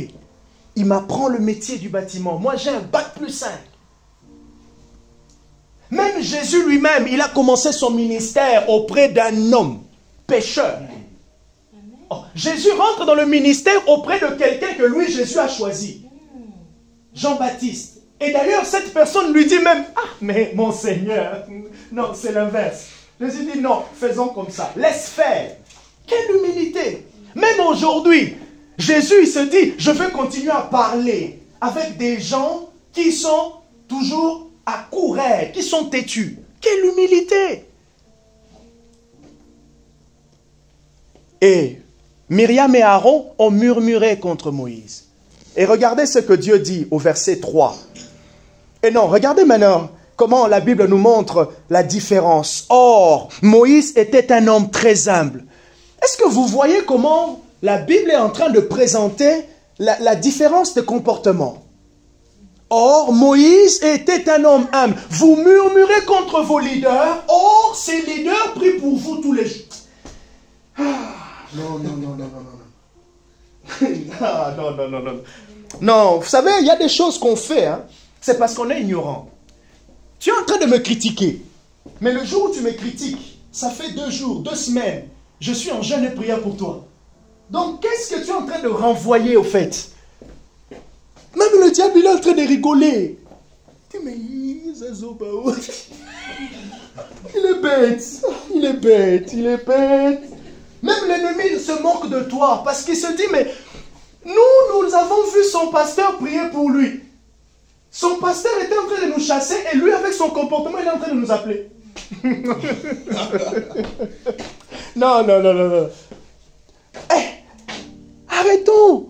il m'apprend le métier du bâtiment. Moi, j'ai un bac plus 5. Même Jésus lui-même, il a commencé son ministère auprès d'un homme, pécheur. Oh, Jésus rentre dans le ministère auprès de quelqu'un que lui, Jésus a choisi. Jean-Baptiste. Et d'ailleurs, cette personne lui dit même, ah, mais mon Seigneur, non, c'est l'inverse. Jésus dit, non, faisons comme ça, laisse faire. Quelle humilité. Même aujourd'hui, Jésus, il se dit, je veux continuer à parler avec des gens qui sont toujours à courir, qui sont têtus. Quelle humilité. Et Myriam et Aaron ont murmuré contre Moïse. Et regardez ce que Dieu dit au verset 3. Et non, regardez maintenant comment la Bible nous montre la différence. Or, Moïse était un homme très humble. Est-ce que vous voyez comment la Bible est en train de présenter la différence de comportement? Or, Moïse était un homme humble. Vous murmurez contre vos leaders. Or, ces leaders prient pour vous tous les jours. Non. Ah, non. Non, vous savez, il y a des choses qu'on fait. Hein. C'est parce qu'on est ignorant. Tu es en train de me critiquer. Mais le jour où tu me critiques, ça fait 2 jours, 2 semaines. Je suis en jeûne et prière pour toi. Donc, qu'est-ce que tu es en train de renvoyer au fait? Même le diable, il est en train de rigoler. Mais il est bête. Même l'ennemi se moque de toi parce qu'il se dit, mais nous avons vu son pasteur prier pour lui. Son pasteur était en train de nous chasser et lui, avec son comportement, il est en train de nous appeler. Non. Arrêtons.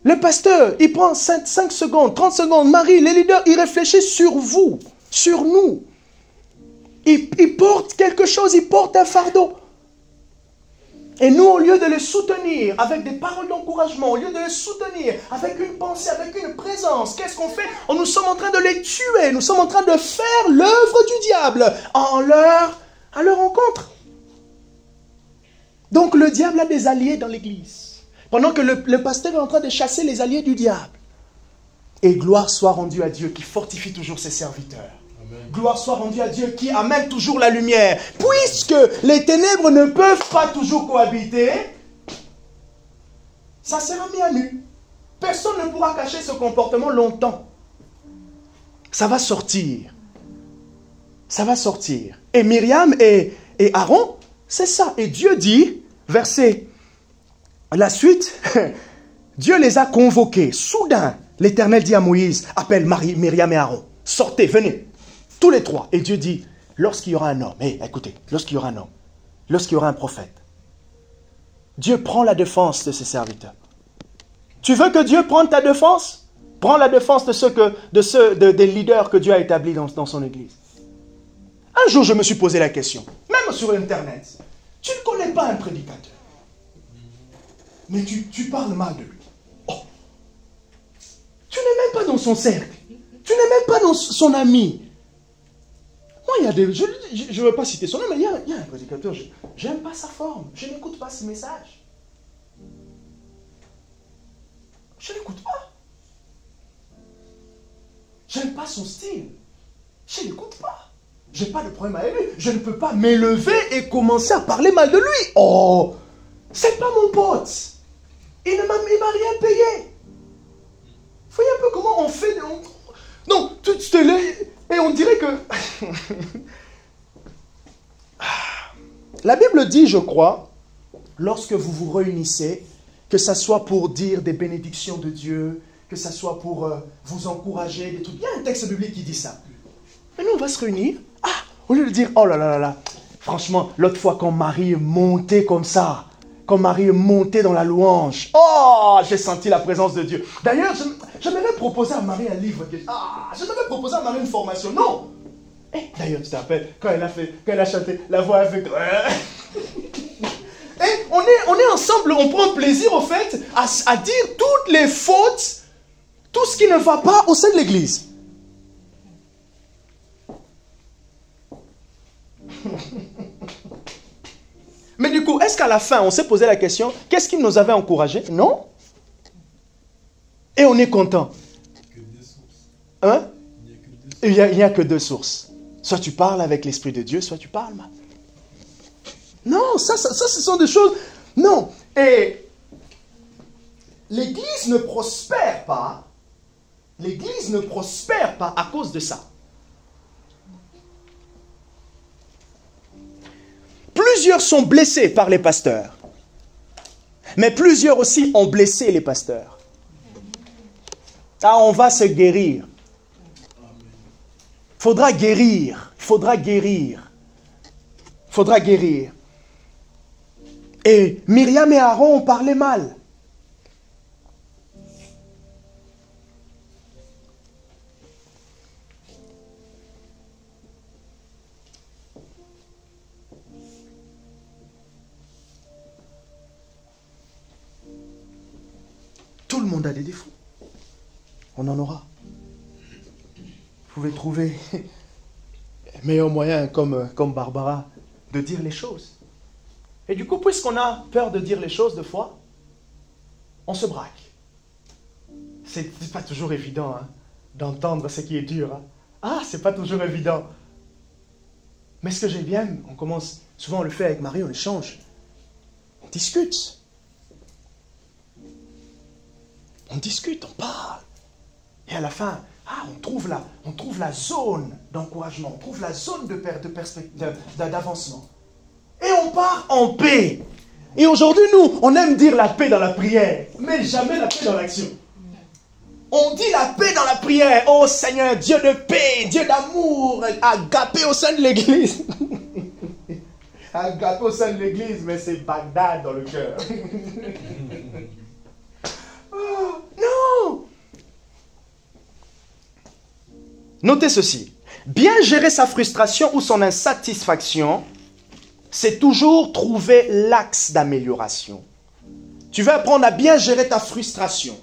Le pasteur, il prend 5 secondes, 30 secondes. Marie, les leaders, ils réfléchissent sur vous, sur nous. Ils portent quelque chose, ils portent un fardeau. Et nous, au lieu de les soutenir avec des paroles d'encouragement, au lieu de les soutenir avec une pensée, avec une présence, qu'est-ce qu'on fait? Nous sommes en train de les tuer, nous sommes en train de faire l'œuvre du diable à leur rencontre. Donc le diable a des alliés dans l'église. Pendant que le pasteur est en train de chasser les alliés du diable. Et gloire soit rendue à Dieu qui fortifie toujours ses serviteurs. Amen. Gloire soit rendue à Dieu qui amène toujours la lumière. Puisque les ténèbres ne peuvent pas toujours cohabiter, ça sera mis à nu. Personne ne pourra cacher ce comportement longtemps. Ça va sortir. Ça va sortir. Et Myriam et Aaron, c'est ça. Et Dieu dit, verset, la suite, Dieu les a convoqués. Soudain, l'Éternel dit à Moïse, appelle Myriam et Aaron. Sortez, venez. Tous les 3. Et Dieu dit, lorsqu'il y aura un homme, écoutez, lorsqu'il y aura un homme, lorsqu'il y aura un prophète, Dieu prend la défense de ses serviteurs. Tu veux que Dieu prenne ta défense? Prends la défense des leaders que Dieu a établis dans son église. Un jour, je me suis posé la question, même sur Internet, tu ne connais pas un prédicateur. mais tu parles mal de lui. Oh. Tu n'es même pas dans son cercle. Tu n'es même pas dans son ami. Moi, il y a des... Je ne veux pas citer son nom, mais il y a un prédicateur, je n'aime pas sa forme. Je n'écoute pas ses messages. Je ne l'écoute pas. Je n'aime pas son style. Je ne l'écoute pas. Je n'ai pas de problème avec lui. Je ne peux pas m'élever et commencer à parler mal de lui. Oh, c'est pas mon pote. Il ne m'a rien payé. Vous voyez un peu comment on fait... Non, tu te lèves et on dirait que... La Bible dit, je crois, lorsque vous vous réunissez, que ça soit pour dire des bénédictions de Dieu, que ça soit pour vous encourager, des trucs. Il y a un texte biblique qui dit ça. Mais nous, on va se réunir. Ah, au lieu de dire, oh là là là là, franchement, l'autre fois quand Marie est montée comme ça, quand Marie est montée dans la louange, oh, j'ai senti la présence de Dieu. D'ailleurs, je m'avais proposé à Marie un livre. Je m'avais proposé à Marie une formation. Non. D'ailleurs, tu te rappelles, quand elle a chanté la voix avec... on est ensemble, on prend plaisir au fait à dire toutes les fautes, tout ce qui ne va pas au sein de l'église. Mais du coup, est-ce qu'à la fin, on s'est posé la question, qu'est-ce qui nous avait encouragés? Non. Et on est content. Hein? Il n'y a que deux sources. Soit tu parles avec l'Esprit de Dieu, soit tu parles mal. Non, ça, ce sont des choses... Non. Et l'Église ne prospère pas. L'Église ne prospère pas à cause de ça. Plusieurs sont blessés par les pasteurs. Mais plusieurs aussi ont blessé les pasteurs. Ah, on va se guérir. Il faudra guérir. Il faudra guérir. Il faudra guérir. Et Myriam et Aaron ont parlé mal. Tout le monde a des défauts. On en aura. Vous pouvez trouver meilleur moyen comme Barbara de dire les choses. Et du coup, puisqu'on a peur de dire les choses de fois, on se braque. C'est pas toujours évident d'entendre ce qui est dur. Ah, c'est pas toujours évident. Mais ce que j'aime bien, on commence, souvent on le fait avec Marie, on échange. On discute. On discute, on parle. Et à la fin, on trouve la zone d'encouragement, on trouve la zone d'avancement. Et on part en paix. Et aujourd'hui, nous, on aime dire la paix dans la prière, mais jamais la paix dans l'action. On dit la paix dans la prière. Oh Seigneur, Dieu de paix, Dieu d'amour, agapé au sein de l'église. Agapé au sein de l'église, mais c'est Bagdad dans le cœur. Oh, non! Notez ceci. Bien gérer sa frustration ou son insatisfaction, c'est toujours trouver l'axe d'amélioration. Tu veux apprendre à bien gérer ta frustration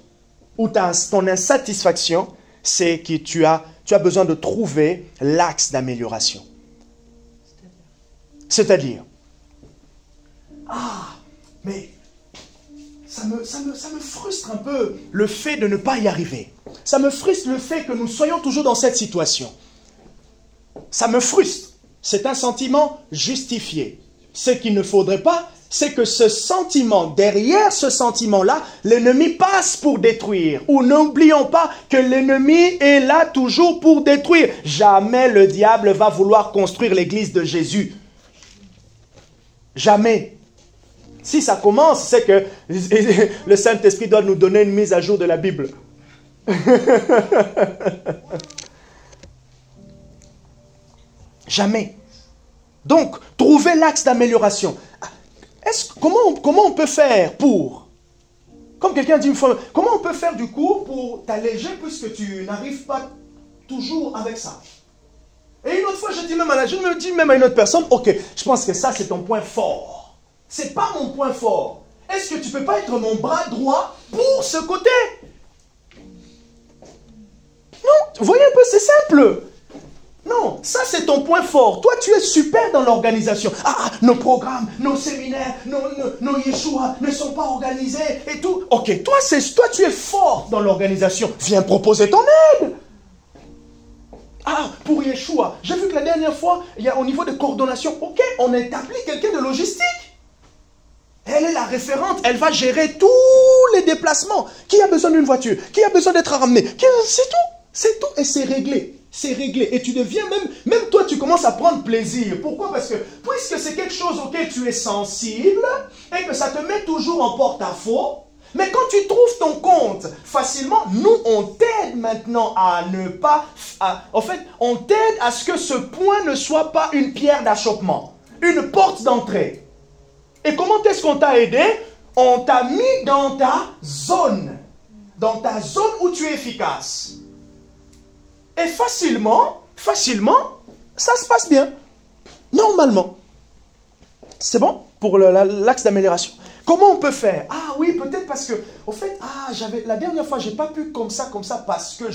ou ton insatisfaction, c'est que tu as besoin de trouver l'axe d'amélioration. C'est-à-dire, mais ça me frustre un peu le fait de ne pas y arriver. Ça me frustre le fait que nous soyons toujours dans cette situation. Ça me frustre. C'est un sentiment justifié. Ce qu'il ne faudrait pas, c'est que ce sentiment, derrière ce sentiment-là, l'ennemi passe pour détruire. Ou n'oublions pas que l'ennemi est là toujours pour détruire. Jamais le diable va vouloir construire l'église de Jésus. Jamais. Si ça commence, c'est que le Saint-Esprit doit nous donner une mise à jour de la Bible. Jamais. Donc, trouver l'axe d'amélioration. Comment on peut faire pour... Comme quelqu'un dit une fois, comment on peut faire du coup pour t'alléger puisque tu n'arrives pas toujours avec ça? Et une autre fois, je me dis même à une autre personne, ok, je pense que ça c'est ton point fort. C'est pas mon point fort. est-ce que tu ne peux pas être mon bras droit pour ce côté? Non, vous voyez un peu, c'est simple. Non, ça c'est ton point fort. Toi, tu es super dans l'organisation. Ah, nos programmes, nos séminaires, nos Yeshua ne sont pas organisés et tout. Ok, toi, tu es fort dans l'organisation. Viens proposer ton aide. Ah, pour Yeshua, j'ai vu que la dernière fois, il y a au niveau de coordination, ok, on établit quelqu'un de logistique. Elle est la référente, elle va gérer tous les déplacements. Qui a besoin d'une voiture? Qui a besoin d'être ramené? C'est tout et c'est réglé. C'est réglé. Et tu deviens même toi, tu commences à prendre plaisir. Pourquoi? Parce que puisque c'est quelque chose auquel tu es sensible et que ça te met toujours en porte-à-faux, mais quand tu trouves ton compte facilement, nous, on t'aide maintenant à ne pas... on t'aide à ce que ce point ne soit pas une pierre d'achoppement, une porte d'entrée. Et comment est-ce qu'on t'a aidé? On t'a mis dans ta zone où tu es efficace. Et facilement, ça se passe bien. Normalement. C'est bon pour l'axe d'amélioration. Comment on peut faire? Ah oui, peut-être parce que, au fait, la dernière fois, je n'ai pas pu comme ça, parce que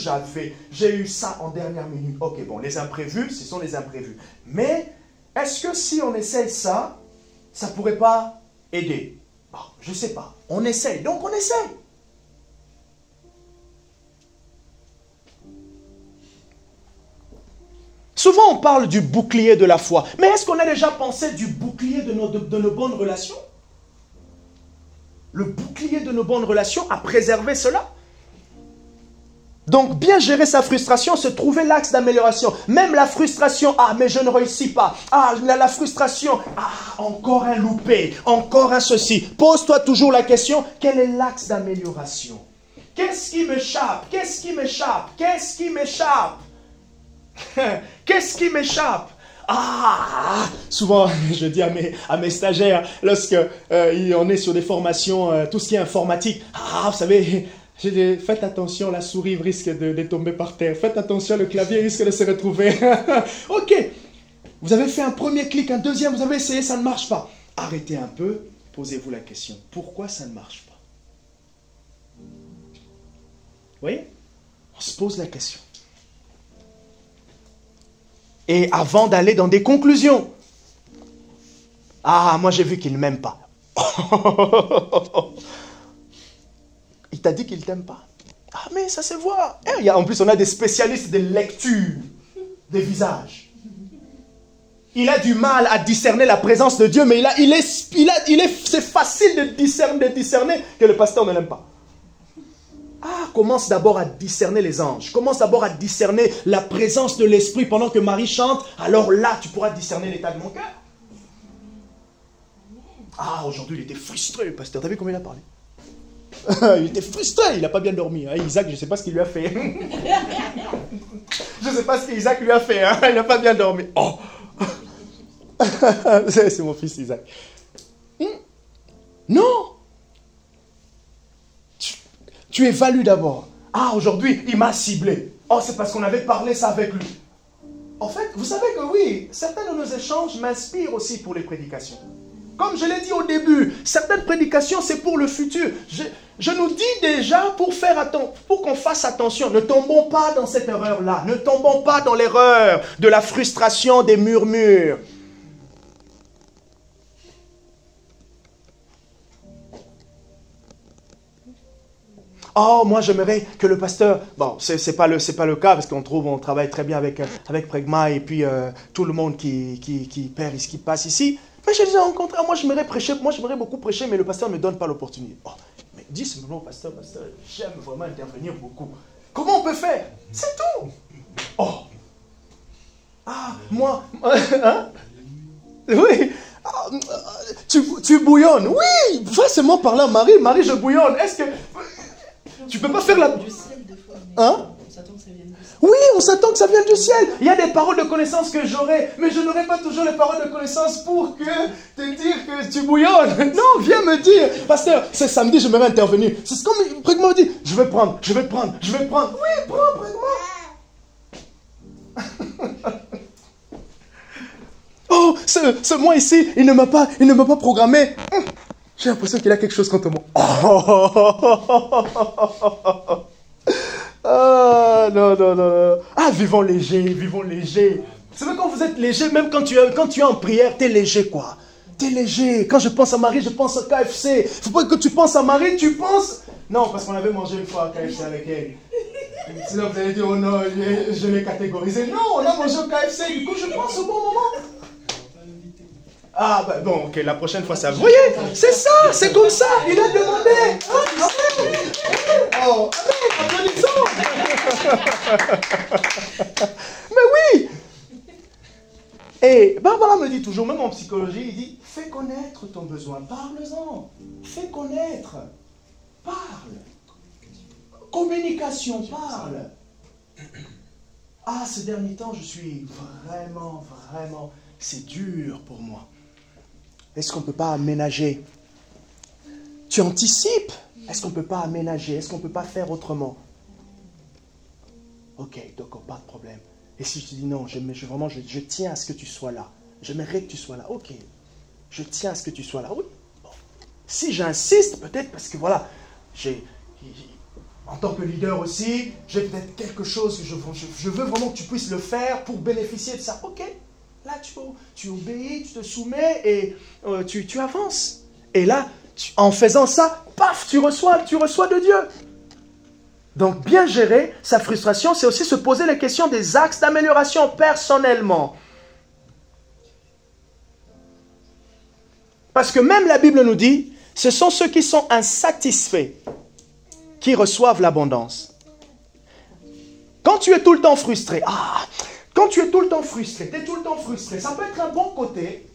j'ai eu ça en dernière minute. Ok, bon, les imprévus, ce sont les imprévus. Mais, est-ce que si on essaye ça, ça ne pourrait pas aider? Bon, je ne sais pas. On essaye, donc on essaye. Souvent, on parle du bouclier de la foi. Mais est-ce qu'on a déjà pensé du bouclier de nos bonnes relations? Le bouclier de nos bonnes relations a préservé cela. Donc, bien gérer sa frustration, se trouver l'axe d'amélioration. Même la frustration, mais je ne réussis pas. La frustration, encore un loupé, encore un ceci. Pose-toi toujours la question, quel est l'axe d'amélioration? Qu'est-ce qui m'échappe? Qu'est-ce qui m'échappe? Qu'est-ce qui m'échappe? Qu'est-ce qui m'échappe? Souvent, je dis à mes stagiaires, lorsque on est sur des formations, tout ce qui est informatique, vous savez, j'ai dit, faites attention, la souris risque de tomber par terre. Faites attention, le clavier risque de se retrouver. Ok, vous avez fait un premier clic, un deuxième, vous avez essayé, ça ne marche pas. Arrêtez un peu, posez-vous la question, pourquoi ça ne marche pas? Vous voyez? On se pose la question. Et avant d'aller dans des conclusions. Moi j'ai vu qu'il ne m'aime pas. Il t'a dit qu'il ne t'aime pas. Mais ça se voit. En plus, on a des spécialistes de lecture des visages. Il a du mal à discerner la présence de Dieu, mais c'est facile de discerner que le pasteur ne l'aime pas. Commence d'abord à discerner les anges. Commence d'abord à discerner la présence de l'Esprit pendant que Marie chante. Alors là, tu pourras discerner l'état de mon cœur. Aujourd'hui, il était frustré, le pasteur. T'as vu comment il a parlé? Il était frustré, il n'a pas bien dormi. Isaac, je ne sais pas ce qu'il lui a fait. Je ne sais pas ce qu'Isaac lui a fait. Il n'a pas bien dormi. C'est mon fils Isaac. Non. Tu évalues d'abord. Aujourd'hui, il m'a ciblé. C'est parce qu'on avait parlé ça avec lui. En fait, vous savez que oui, certains de nos échanges m'inspirent aussi pour les prédications. Comme je l'ai dit au début, certaines prédications, c'est pour le futur. Je nous dis déjà pour qu'on fasse attention. Ne tombons pas dans cette erreur-là. Ne tombons pas dans l'erreur de la frustration, des murmures. Moi j'aimerais que le pasteur... Bon, c'est pas le cas parce qu'on travaille très bien avec Pragma et puis tout le monde qui perd ce qui passe ici. Mais je disais au contraire, moi j'aimerais beaucoup prêcher, mais le pasteur ne me donne pas l'opportunité. Mais dis simplement, pasteur, j'aime vraiment intervenir beaucoup. Comment on peut faire? C'est tout. Moi... Oui. Tu bouillonnes. Oui, forcément par là, Marie, je bouillonne. Est-ce que... Tu peux pas faire la... On s'attend que ça vienne du ciel. Oui, on s'attend que ça vienne du ciel. Il y a des paroles de connaissance que j'aurai, mais je n'aurai pas toujours les paroles de connaissance pour te dire que tu bouillonnes. Non, viens me dire, pasteur, c'est samedi, je vais intervenir. C'est comme Pragma me dit, je vais prendre. Oui, prends, Pragma. Ce mois ici, il ne m'a pas programmé. J'ai l'impression qu'il a quelque chose contre moi. Ah, non, non, non. Ah, vivons léger, vivons léger. Vous savez, quand vous êtes léger, même quand tu es en prière, tu es léger, quoi. Tu es léger. Quand je pense à Marie, je pense à KFC. Il faut pas que tu penses à Marie, tu penses... Non, parce qu'on avait mangé une fois à KFC avec elle. Sinon, vous allez dire, oh non, je l'ai catégorisé. Non, on a mangé au KFC, du coup, je pense au bon moment. Ah, bah, bon, ok, la prochaine fois, ça... Vous voyez, c'est ça, c'est comme ça. Il a demandé. Oh, applaudissons. Mais oui. Et Barbara me dit toujours, même en psychologie, il dit, fais connaître ton besoin, parle-en, fais connaître, parle. Communication, parle. Ah, ces derniers temps, je suis vraiment, c'est dur pour moi. Est-ce qu'on ne peut pas aménager? Tu anticipes? Est-ce qu'on ne peut pas aménager? Est-ce qu'on ne peut pas faire autrement? Ok, d'accord, pas de problème. Et si je te dis non, je tiens à ce que tu sois là. J'aimerais que tu sois là. Ok, je tiens à ce que tu sois là. Oui. Bon. Si j'insiste, peut-être parce que voilà, en tant que leader aussi, j'ai peut-être quelque chose que je veux vraiment que tu puisses le faire pour bénéficier de ça. Ok, là tu obéis, tu te soumets et tu avances. Et là, en faisant ça, paf, tu reçois de Dieu. Donc, bien gérer sa frustration, c'est aussi se poser les questions des axes d'amélioration personnellement. Parce que même la Bible nous dit, ce sont ceux qui sont insatisfaits qui reçoivent l'abondance. Quand tu es tout le temps frustré, tu es tout le temps frustré, ça peut être un bon côté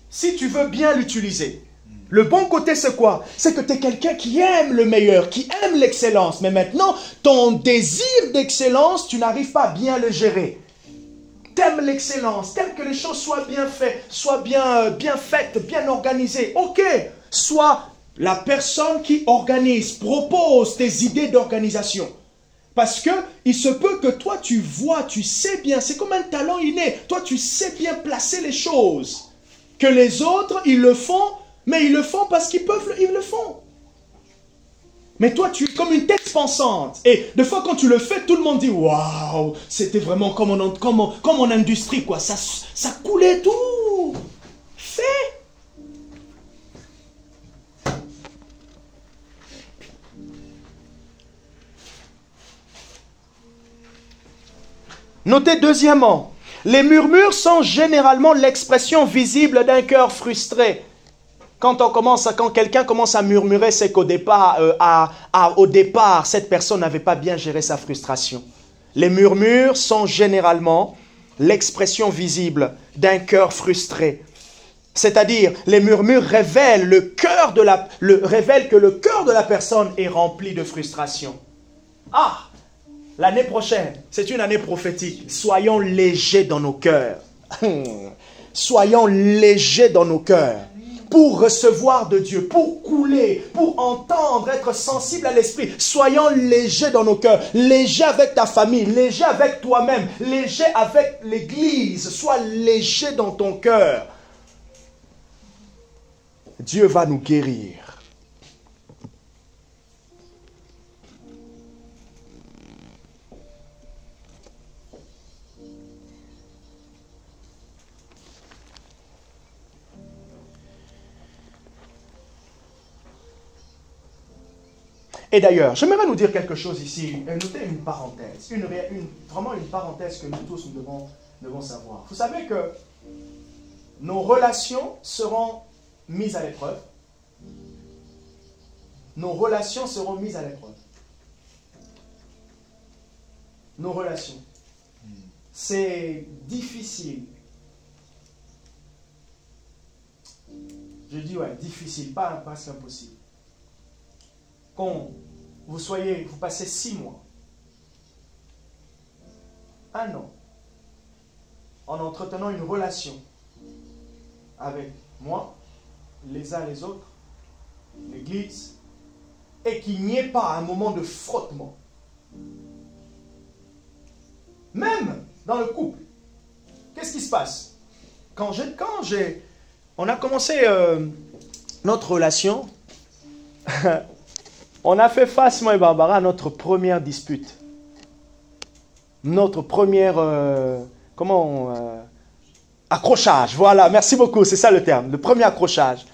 si tu veux bien l'utiliser. Le bon côté, c'est quoi? C'est que tu es quelqu'un qui aime le meilleur, qui aime l'excellence. Mais maintenant, ton désir d'excellence, tu n'arrives pas à bien le gérer. Tu aimes l'excellence, tu aimes que les choses soient bien faites, soient bien faites, bien organisées. Ok, sois la personne qui organise, propose tes idées d'organisation. Parce que il se peut que toi, tu vois, tu sais bien, c'est comme un talent inné. Toi, tu sais bien placer les choses. Que les autres, ils le font, mais ils le font parce qu'ils peuvent, ils le font. Mais toi, tu es comme une tête pensante. Et des fois, quand tu le fais, tout le monde dit, waouh, c'était vraiment comme en industrie, quoi. Ça coulait tout. Fais. Notez deuxièmement, les murmures sont généralement l'expression visible d'un cœur frustré. Quand quelqu'un commence à murmurer, c'est qu'au départ, cette personne n'avait pas bien géré sa frustration. Les murmures sont généralement l'expression visible d'un cœur frustré. C'est-à-dire, les murmures révèlent que le cœur de la personne est rempli de frustration. Ah! L'année prochaine, c'est une année prophétique. Soyons légers dans nos cœurs. Soyons légers dans nos cœurs. Pour recevoir de Dieu, pour couler, pour entendre, être sensible à l'esprit. Soyons légers dans nos cœurs. Légers avec ta famille, légers avec toi-même, légers avec l'église. Sois léger dans ton cœur. Dieu va nous guérir. Et d'ailleurs, j'aimerais nous dire quelque chose ici, notez une parenthèse, vraiment une parenthèse que nous tous nous devons savoir. Vous savez que nos relations seront mises à l'épreuve. Nos relations seront mises à l'épreuve. Nos relations. C'est difficile. Je dis ouais, difficile, pas presque impossible. Quand vous passez 6 mois, 1 an, en entretenant une relation avec moi, les uns les autres, l'église, et qu'il n'y ait pas un moment de frottement. Même dans le couple, qu'est-ce qui se passe? On a commencé notre relation, on a fait face, moi et Barbara, à notre première dispute. Notre première, accrochage. Voilà, merci beaucoup, c'est ça le terme, le premier accrochage.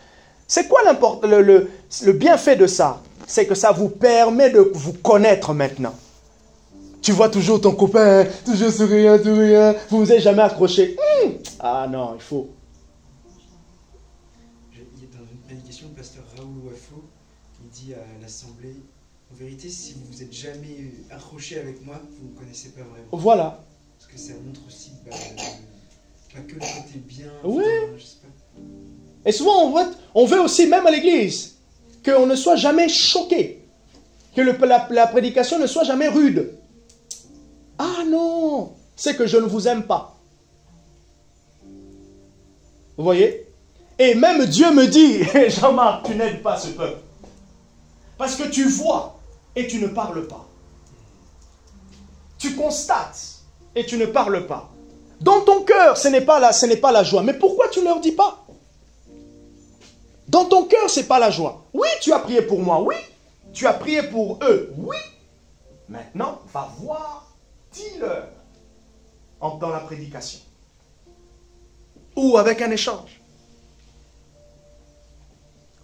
C'est quoi le bienfait de ça? C'est que ça vous permet de vous connaître maintenant. Tu vois toujours ton copain, toujours souriant, vous vous êtes jamais accroché. Ah non, il faut. Dans une prédication, le pasteur Raoul Wafo, il dit à l'Assemblée, en vérité, si vous vous êtes jamais accroché avec moi, vous ne me connaissez pas vraiment. Voilà. Parce que ça montre aussi pas que le côté bien. Oui. Je sais pas. Et souvent, on veut aussi, même à l'église, qu'on ne soit jamais choqué. Que la prédication ne soit jamais rude. Ah non, c'est que je ne vous aime pas. Vous voyez? Et même Dieu me dit, Jean-Marc, tu n'aides pas ce peuple. Parce que tu vois et tu ne parles pas. Tu constates et tu ne parles pas. Dans ton cœur, ce n'est pas la joie. Mais pourquoi tu ne leur dis pas? Dans ton cœur, ce n'est pas la joie. Oui, tu as prié pour moi, oui. Tu as prié pour eux, oui. Maintenant, va voir, dis-leur dans la prédication. Ou avec un échange.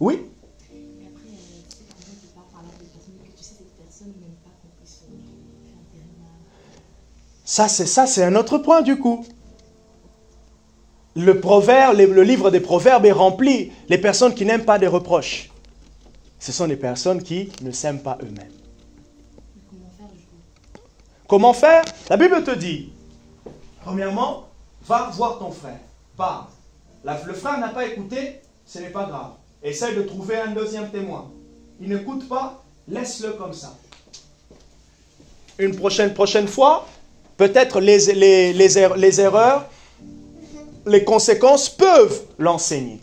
Oui. Mais après, tu sais, quand même, tu parles par là des personnes, que tu sais, cette personne n'aime pas qu'on puisse faire des Ça, c'est un autre point du coup. Le livre des Proverbes est rempli. Les personnes qui n'aiment pas des reproches. Ce sont des personnes qui ne s'aiment pas eux-mêmes. Comment faire du coup? Comment faire? La Bible te dit, premièrement, va voir ton frère. Parle. Le frère n'a pas écouté, ce n'est pas grave. Essaye de trouver un deuxième témoin. Il n'écoute pas, laisse-le comme ça. Une prochaine fois, peut-être les erreurs, les conséquences peuvent l'enseigner.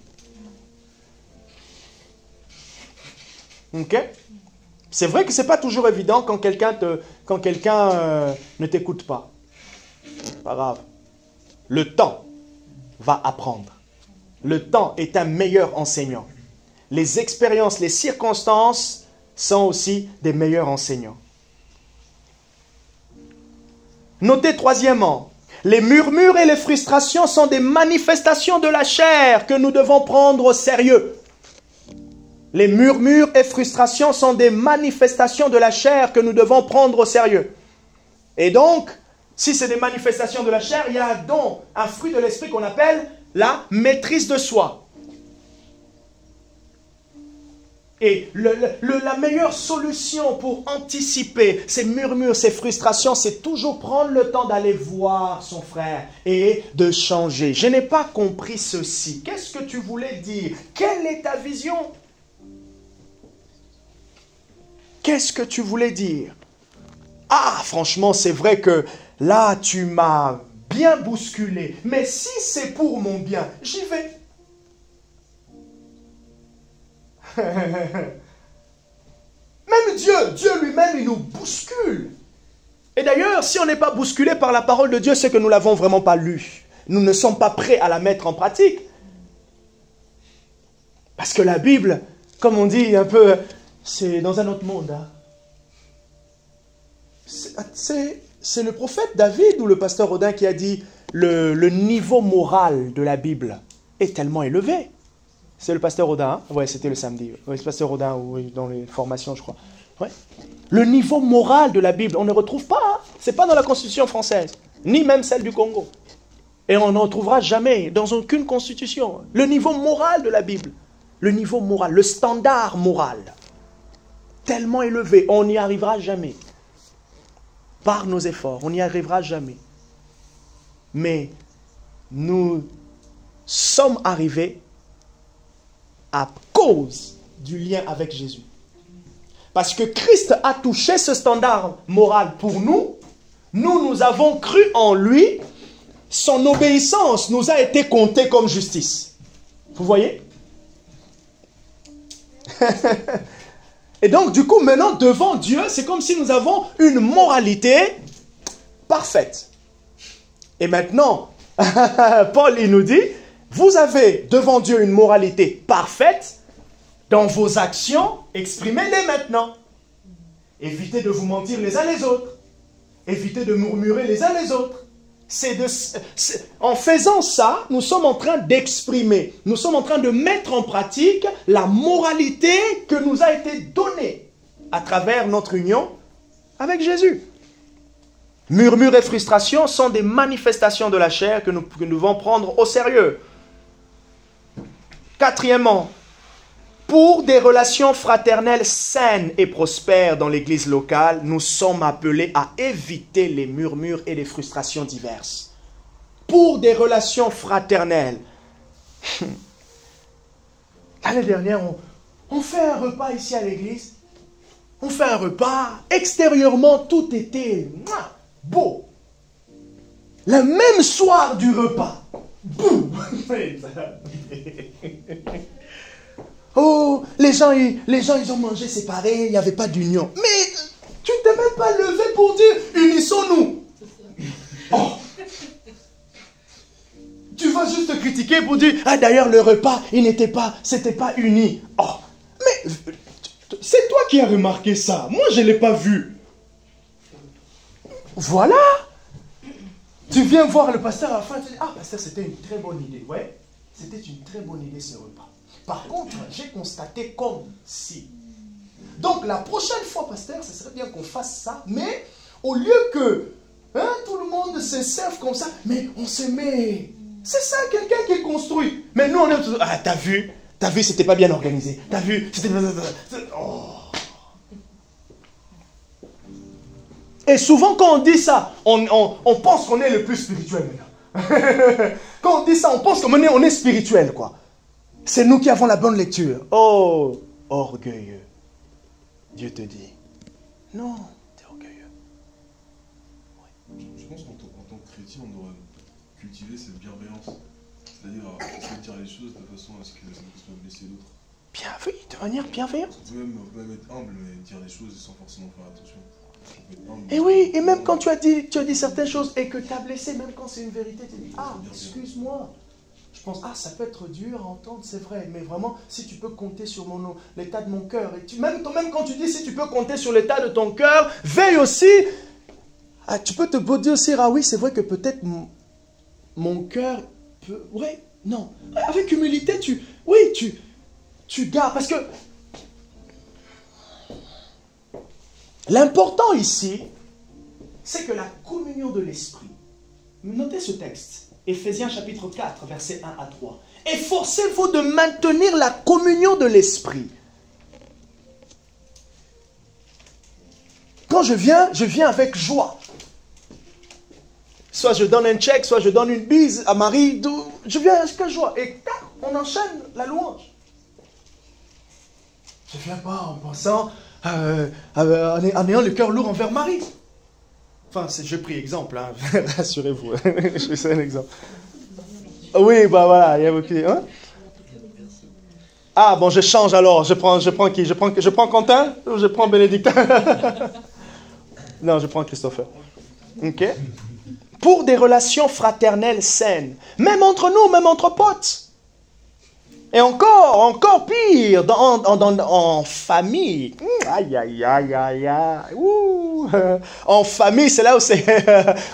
Ok? C'est vrai que ce n'est pas toujours évident quand quelqu'un ne t'écoute pas. Pas grave. Le temps va apprendre. Le temps est un meilleur enseignant. Les expériences, les circonstances sont aussi des meilleurs enseignants. Notez troisièmement, les murmures et les frustrations sont des manifestations de la chair que nous devons prendre au sérieux. Les murmures et frustrations sont des manifestations de la chair que nous devons prendre au sérieux. Et donc, si c'est des manifestations de la chair, il y a donc un fruit de l'esprit qu'on appelle la maîtrise de soi. Et la meilleure solution pour anticiper ces murmures, ces frustrations, c'est toujours prendre le temps d'aller voir son frère et de changer. Je n'ai pas compris ceci. Qu'est-ce que tu voulais dire? Quelle est ta vision? Qu'est-ce que tu voulais dire? Ah, franchement, c'est vrai que là, tu m'as bien bousculé. Mais si c'est pour mon bien, j'y vais. Même Dieu lui-même, il nous bouscule. Et d'ailleurs, si on n'est pas bousculé par la parole de Dieu, c'est que nous ne l'avons vraiment pas lue. Nous ne sommes pas prêts à la mettre en pratique. Parce que la Bible, comme on dit un peu, c'est dans un autre monde. Hein. C'est le prophète David ou le pasteur Rodin qui a dit le niveau moral de la Bible est tellement élevé. C'est le pasteur Rodin, hein? Oui, c'était le samedi. Oui, c'est le pasteur Rodin, oui, dans les formations, je crois. Ouais. Le niveau moral de la Bible, on ne retrouve pas. Hein? Ce n'est pas dans la Constitution française, ni même celle du Congo. Et on ne retrouvera jamais dans aucune constitution. Le niveau moral de la Bible, le niveau moral, le standard moral, tellement élevé, on n'y arrivera jamais. Par nos efforts, on n'y arrivera jamais. Mais nous sommes arrivés à cause du lien avec Jésus. Parce que Christ a touché ce standard moral pour nous. Nous avons cru en lui. Son obéissance nous a été comptée comme justice. Vous voyez? Et donc, du coup, maintenant, devant Dieu, c'est comme si nous avons une moralité parfaite. Et maintenant, Paul, il nous dit, vous avez devant Dieu une moralité parfaite, Dans vos actions, exprimez-les maintenant. Évitez de vous mentir les uns les autres. Évitez de murmurer les uns les autres. En faisant ça, nous sommes en train d'exprimer, nous sommes en train de mettre en pratique la moralité que nous a été donnée à travers notre union avec Jésus. Murmures et frustrations sont des manifestations de la chair que nous devons prendre au sérieux. Quatrièmement, pour des relations fraternelles saines et prospères dans l'église locale, nous sommes appelés à éviter les murmures et les frustrations diverses. Pour des relations fraternelles. L'année dernière, on fait un repas ici à l'église. On fait un repas. Extérieurement, tout était beau. Le même soir du repas. Boum. Oh, les gens, ils ont mangé séparés, il n'y avait pas d'union. Mais tu ne t'es même pas levé pour dire, unissons-nous. Oh. Tu vas juste te critiquer pour dire, ah d'ailleurs le repas, c'était pas uni. Oh, mais c'est toi qui as remarqué ça. Moi, je ne l'ai pas vu. Voilà. Tu viens voir le pasteur à la fin, tu dis, ah pasteur, c'était une très bonne idée. Ouais, c'était une très bonne idée ce repas. Par contre, j'ai constaté comme si. Donc, la prochaine fois, pasteur, ce serait bien qu'on fasse ça, mais au lieu que tout le monde se serve comme ça, mais on se met. C'est ça, quelqu'un qui est construit. Mais nous, on est toujours. Ah, t'as vu, c'était pas bien organisé. T'as vu, c'était. Oh. Et souvent, quand on dit ça, on pense qu'on est le plus spirituel maintenant. Quand on dit ça, on pense qu'on est spirituel, quoi. C'est nous qui avons la bonne lecture. Oh, orgueilleux. Dieu te dit, non, tu es orgueilleux. Ouais. Je pense qu'en tant que chrétien, on doit cultiver cette bienveillance. C'est-à-dire essayer de dire les choses de façon à ce que ça ne puisse pas blesser l'autre. Bienveillant, de manière bienveillante. On peut même être humble, mais dire les choses sans forcément faire attention. Et oui, et même quand tu as dit certaines choses et que tu as blessé, même quand c'est une vérité, tu dis, ah, excuse-moi. Je pense, ah, ça peut être dur à entendre, c'est vrai, mais vraiment, si tu peux compter sur l'état de mon cœur, et même quand tu dis si tu peux compter sur l'état de ton cœur, veille aussi, tu peux te dire aussi, ah oui, c'est vrai que peut-être mon cœur peut, oui, non, avec humilité, tu gardes, parce que l'important ici, c'est que la communion de l'esprit, notez ce texte, Éphésiens chapitre 4, versets 1 à 3. Efforcez-vous de maintenir la communion de l'esprit. Quand je viens avec joie. Soit je donne un chèque, soit je donne une bise à Marie. Je viens avec joie. Et on enchaîne la louange. Je ne viens pas en pensant, en ayant le cœur lourd envers Marie. Enfin, je prie exemple, hein. Rassurez-vous, je fais un exemple. Oui, bah voilà, il y a beaucoup. Hein? Ah bon, je change alors. Je prends qui? Je prends Quentin ou je prends Bénédictin? Non, je prends Christopher. Ok. Pour des relations fraternelles saines, même entre nous, même entre potes. Et encore pire, en famille. Aïe, aïe, aïe, aïe, aïe. Ouh. En famille, c'est là où c'est...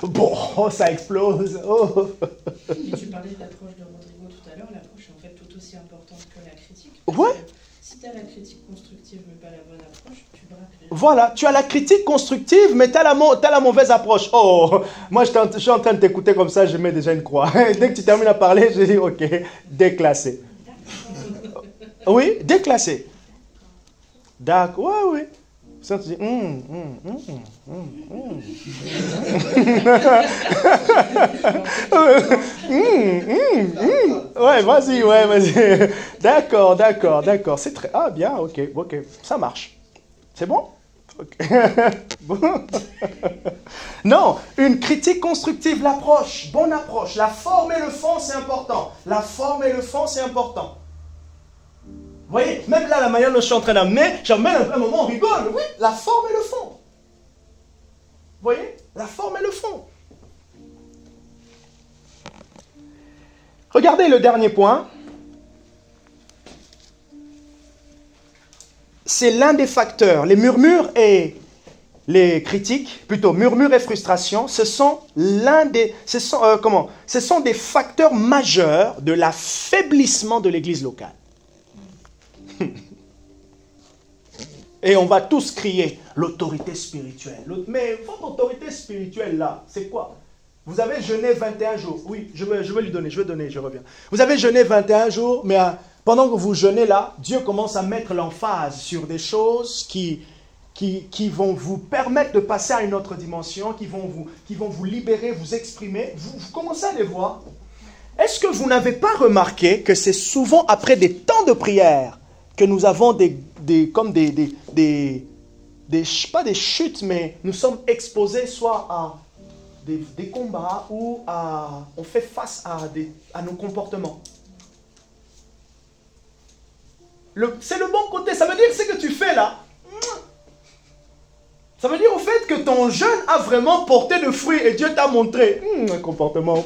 bon, ça explose. Oh. Et tu parlais de l'approche de Rodrigo tout à l'heure. L'approche est en fait tout aussi importante que la critique. Ouais. Si tu as la critique constructive mais pas la bonne approche, tu braques les gens. Voilà, tu as la critique constructive, mais tu as la mauvaise approche. Oh, moi je suis en train de t'écouter comme ça, je mets déjà une croix. Dès que tu termines à parler, je dis ok, déclassé. Oui, déclassé. D'accord, oui. Ça, tu dis, ouais, vas-y. D'accord. C'est très... Ah, bien, ok, ça marche. C'est bon? Okay. Bon. Non, une critique constructive, l'approche, bonne approche. La forme et le fond, c'est important. Vous voyez, même là, la manière dont je suis en train d'amener, j'emmène un moment, on rigole. Oui, la forme et le fond. Vous voyez, la forme et le fond. Regardez le dernier point. c'est l'un des facteurs. Les murmures et les critiques, plutôt murmures et frustration, ce sont des facteurs majeurs de l'affaiblissement de l'église locale. Et on va tous crier l'autorité spirituelle. Mais votre autorité spirituelle là, c'est quoi? Vous avez jeûné 21 jours. Oui, je vais lui donner, je reviens. Vous avez jeûné 21 jours, mais pendant que vous jeûnez là, Dieu commence à mettre l'emphase sur des choses qui vont vous permettre de passer à une autre dimension, qui vont vous libérer, vous exprimer. Vous commencez à les voir. Est-ce que vous n'avez pas remarqué que c'est souvent après des temps de prière que nous avons pas des chutes, mais nous sommes exposés soit à des combats ou on fait face à nos comportements. C'est le bon côté. Ça veut dire que ce que tu fais là, ça veut dire au fait que ton jeûne a vraiment porté de fruits et Dieu t'a montré un comportement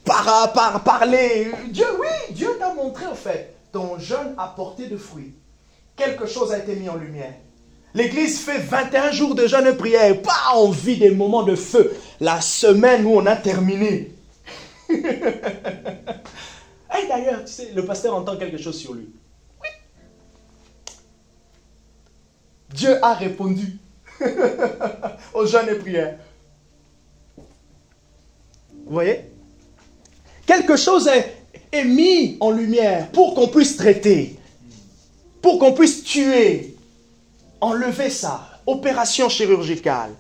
parler. Dieu t'a montré au fait. Ton jeûne a porté de fruits. Quelque chose a été mis en lumière. L'église fait 21 jours de jeûne et prière. On vit des moments de feu. La semaine où on a terminé. Et d'ailleurs, tu sais, le pasteur entend quelque chose sur lui. Oui. Dieu a répondu au jeûne et prière. Vous voyez? Quelque chose est mis en lumière pour qu'on puisse traiter, pour qu'on puisse tuer, enlever ça, opération chirurgicale.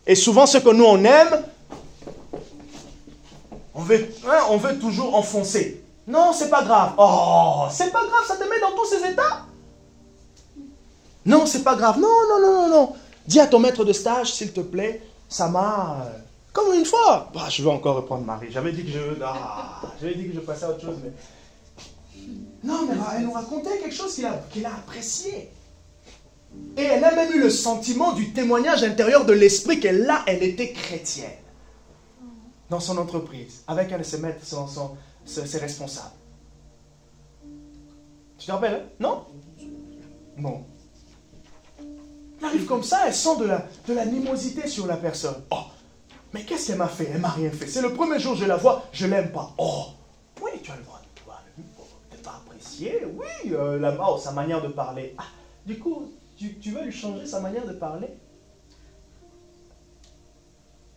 Et souvent ce que nous on aime, on veut toujours enfoncer. Non, c'est pas grave. Oh, c'est pas grave, ça te met dans tous ces états. Non, c'est pas grave. Non. Dis à ton maître de stage, s'il te plaît, ça m'a... Comme une fois, je vais encore reprendre Marie. J'avais dit que je passais à autre chose. Mais... Non, mais elle nous racontait quelque chose qu'il a apprécié. Et elle a même eu le sentiment du témoignage intérieur de l'esprit qu'elle était chrétienne. Dans son entreprise, avec un de ses maîtres, ses responsables. Tu te rappelles, hein? Non? Bon. Elle arrive comme ça, elle sent de l'animosité sur la personne. Oh! Mais qu'est-ce qu'elle m'a fait? Elle m'a rien fait. C'est le premier jour que je la vois, je l'aime pas. Oh, oui, tu as le droit de ne pas apprécier. Oui, sa manière de parler. Ah, du coup, tu veux lui changer sa manière de parler?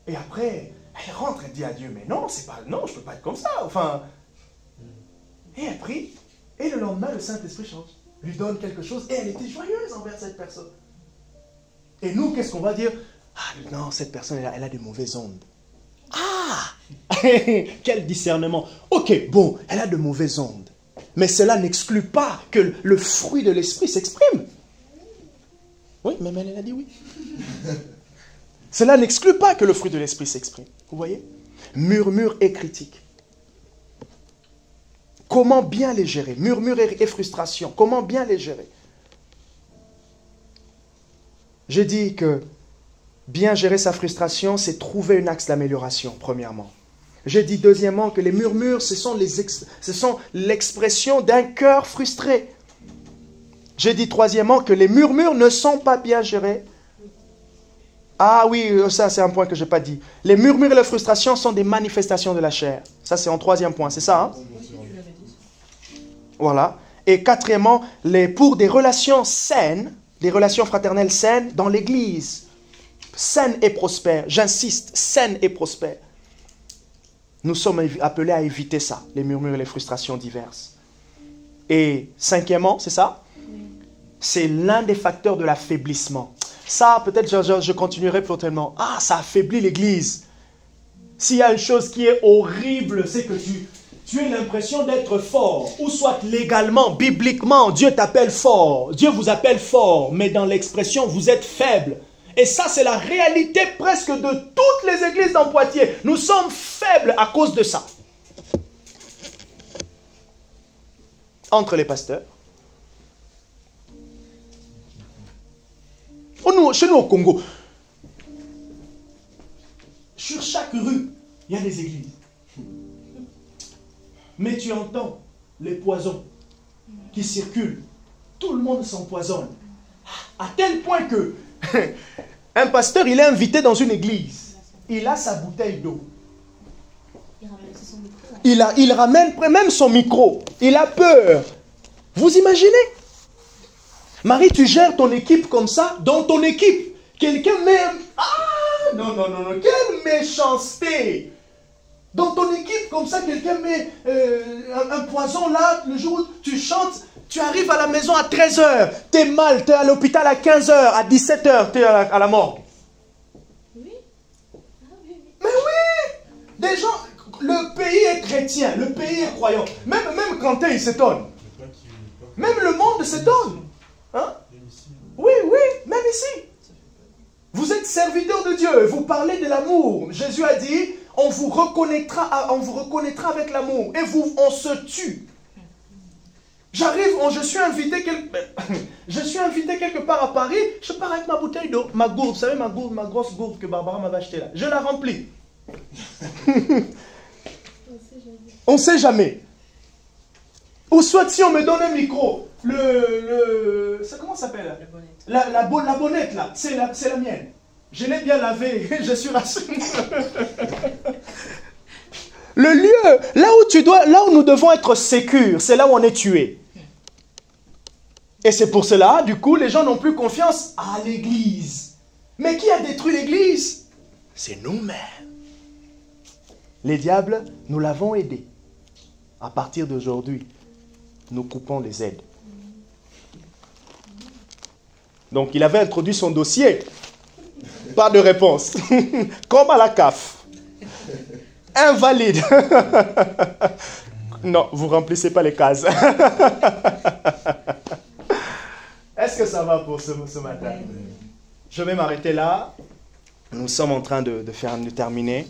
Et après, elle rentre, elle dit à Dieu, mais non, je peux pas être comme ça. Enfin, et elle prie. Et le lendemain, le Saint-Esprit change. Lui donne quelque chose et elle était joyeuse envers cette personne. Et nous, qu'est-ce qu'on va dire? Ah non, cette personne, elle a des mauvaises ondes. Ah! Quel discernement. Ok, bon, elle a de mauvaises ondes. Mais cela n'exclut pas que le fruit de l'esprit s'exprime. Oui, même elle a dit oui. Cela n'exclut pas que le fruit de l'esprit s'exprime. Vous voyez? Murmure et critique. Comment bien les gérer? Murmure et frustration. Comment bien les gérer? J'ai dit que bien gérer sa frustration, c'est trouver un axe d'amélioration, premièrement. J'ai dit deuxièmement que les murmures, ce sont l'expression d'un cœur frustré. J'ai dit troisièmement que les murmures ne sont pas bien gérés. Ah oui, ça c'est un point que je n'ai pas dit. Les murmures et la frustration sont des manifestations de la chair. Ça c'est en troisième point, c'est ça, hein? Voilà. Et quatrièmement, pour des relations saines, des relations fraternelles saines dans l'Église, saine et prospère, j'insiste, saine et prospère. Nous sommes appelés à éviter ça, les murmures et les frustrations diverses. Et cinquièmement, c'est ça? C'est l'un des facteurs de l'affaiblissement. Ça, peut-être je continuerai prochainement. Ah, ça affaiblit l'Église. S'il y a une chose qui est horrible, c'est que tu as l'impression d'être fort. Ou soit légalement, bibliquement, Dieu t'appelle fort. Dieu vous appelle fort, mais dans l'expression, vous êtes faible. Et ça, c'est la réalité presque de toutes les églises dans Poitiers. Nous sommes faibles à cause de ça. Entre les pasteurs. Chez nous au Congo, sur chaque rue, il y a des églises. Mais tu entends les poisons qui circulent tout le monde s'empoisonne. À tel point que un pasteur, il est invité dans une église. Il a sa bouteille d'eau. Il ramène même son micro. Il a peur. Vous imaginez? Marie, tu gères ton équipe comme ça. Dans ton équipe, quelqu'un met... Ah, non, quelle méchanceté! Dans ton équipe, comme ça, quelqu'un met un poison là, le jour où tu chantes, tu arrives à la maison à 13h, t'es mal, t'es à l'hôpital à 15h, à 17h, t'es à la morgue. Oui. Ah, oui. Mais oui! Des gens, le pays est chrétien, le pays est croyant. Même Quentin, il s'étonne. Même le monde s'étonne. Hein? Oui, même ici. Vous êtes serviteur de Dieu, vous parlez de l'amour. Jésus a dit, on vous reconnaîtra avec l'amour. Et on se tue. J'arrive, je suis invité quelque part à Paris, je pars avec ma bouteille d'eau, ma gourde, vous savez ma grosse gourde que Barbara m'avait achetée là. Je la remplis. On ne sait jamais. Ou soit si on me donne un micro, comment ça s'appelle? La bonnette là, c'est la mienne. Je l'ai bien lavé, je suis rassuré. Le lieu, là où nous devons être sécures, c'est là où on est tué. Et c'est pour cela, du coup, les gens n'ont plus confiance à l'église. Mais qui a détruit l'église? C'est nous-mêmes. Les diables, nous l'avons aidé. À partir d'aujourd'hui, nous coupons les aides. Donc, il avait introduit son dossier. Pas de réponse. Comme à la CAF. Invalide. Non, vous ne remplissez pas les cases. Est-ce que ça va pour ce matin? Je vais m'arrêter là. Nous sommes en train de terminer.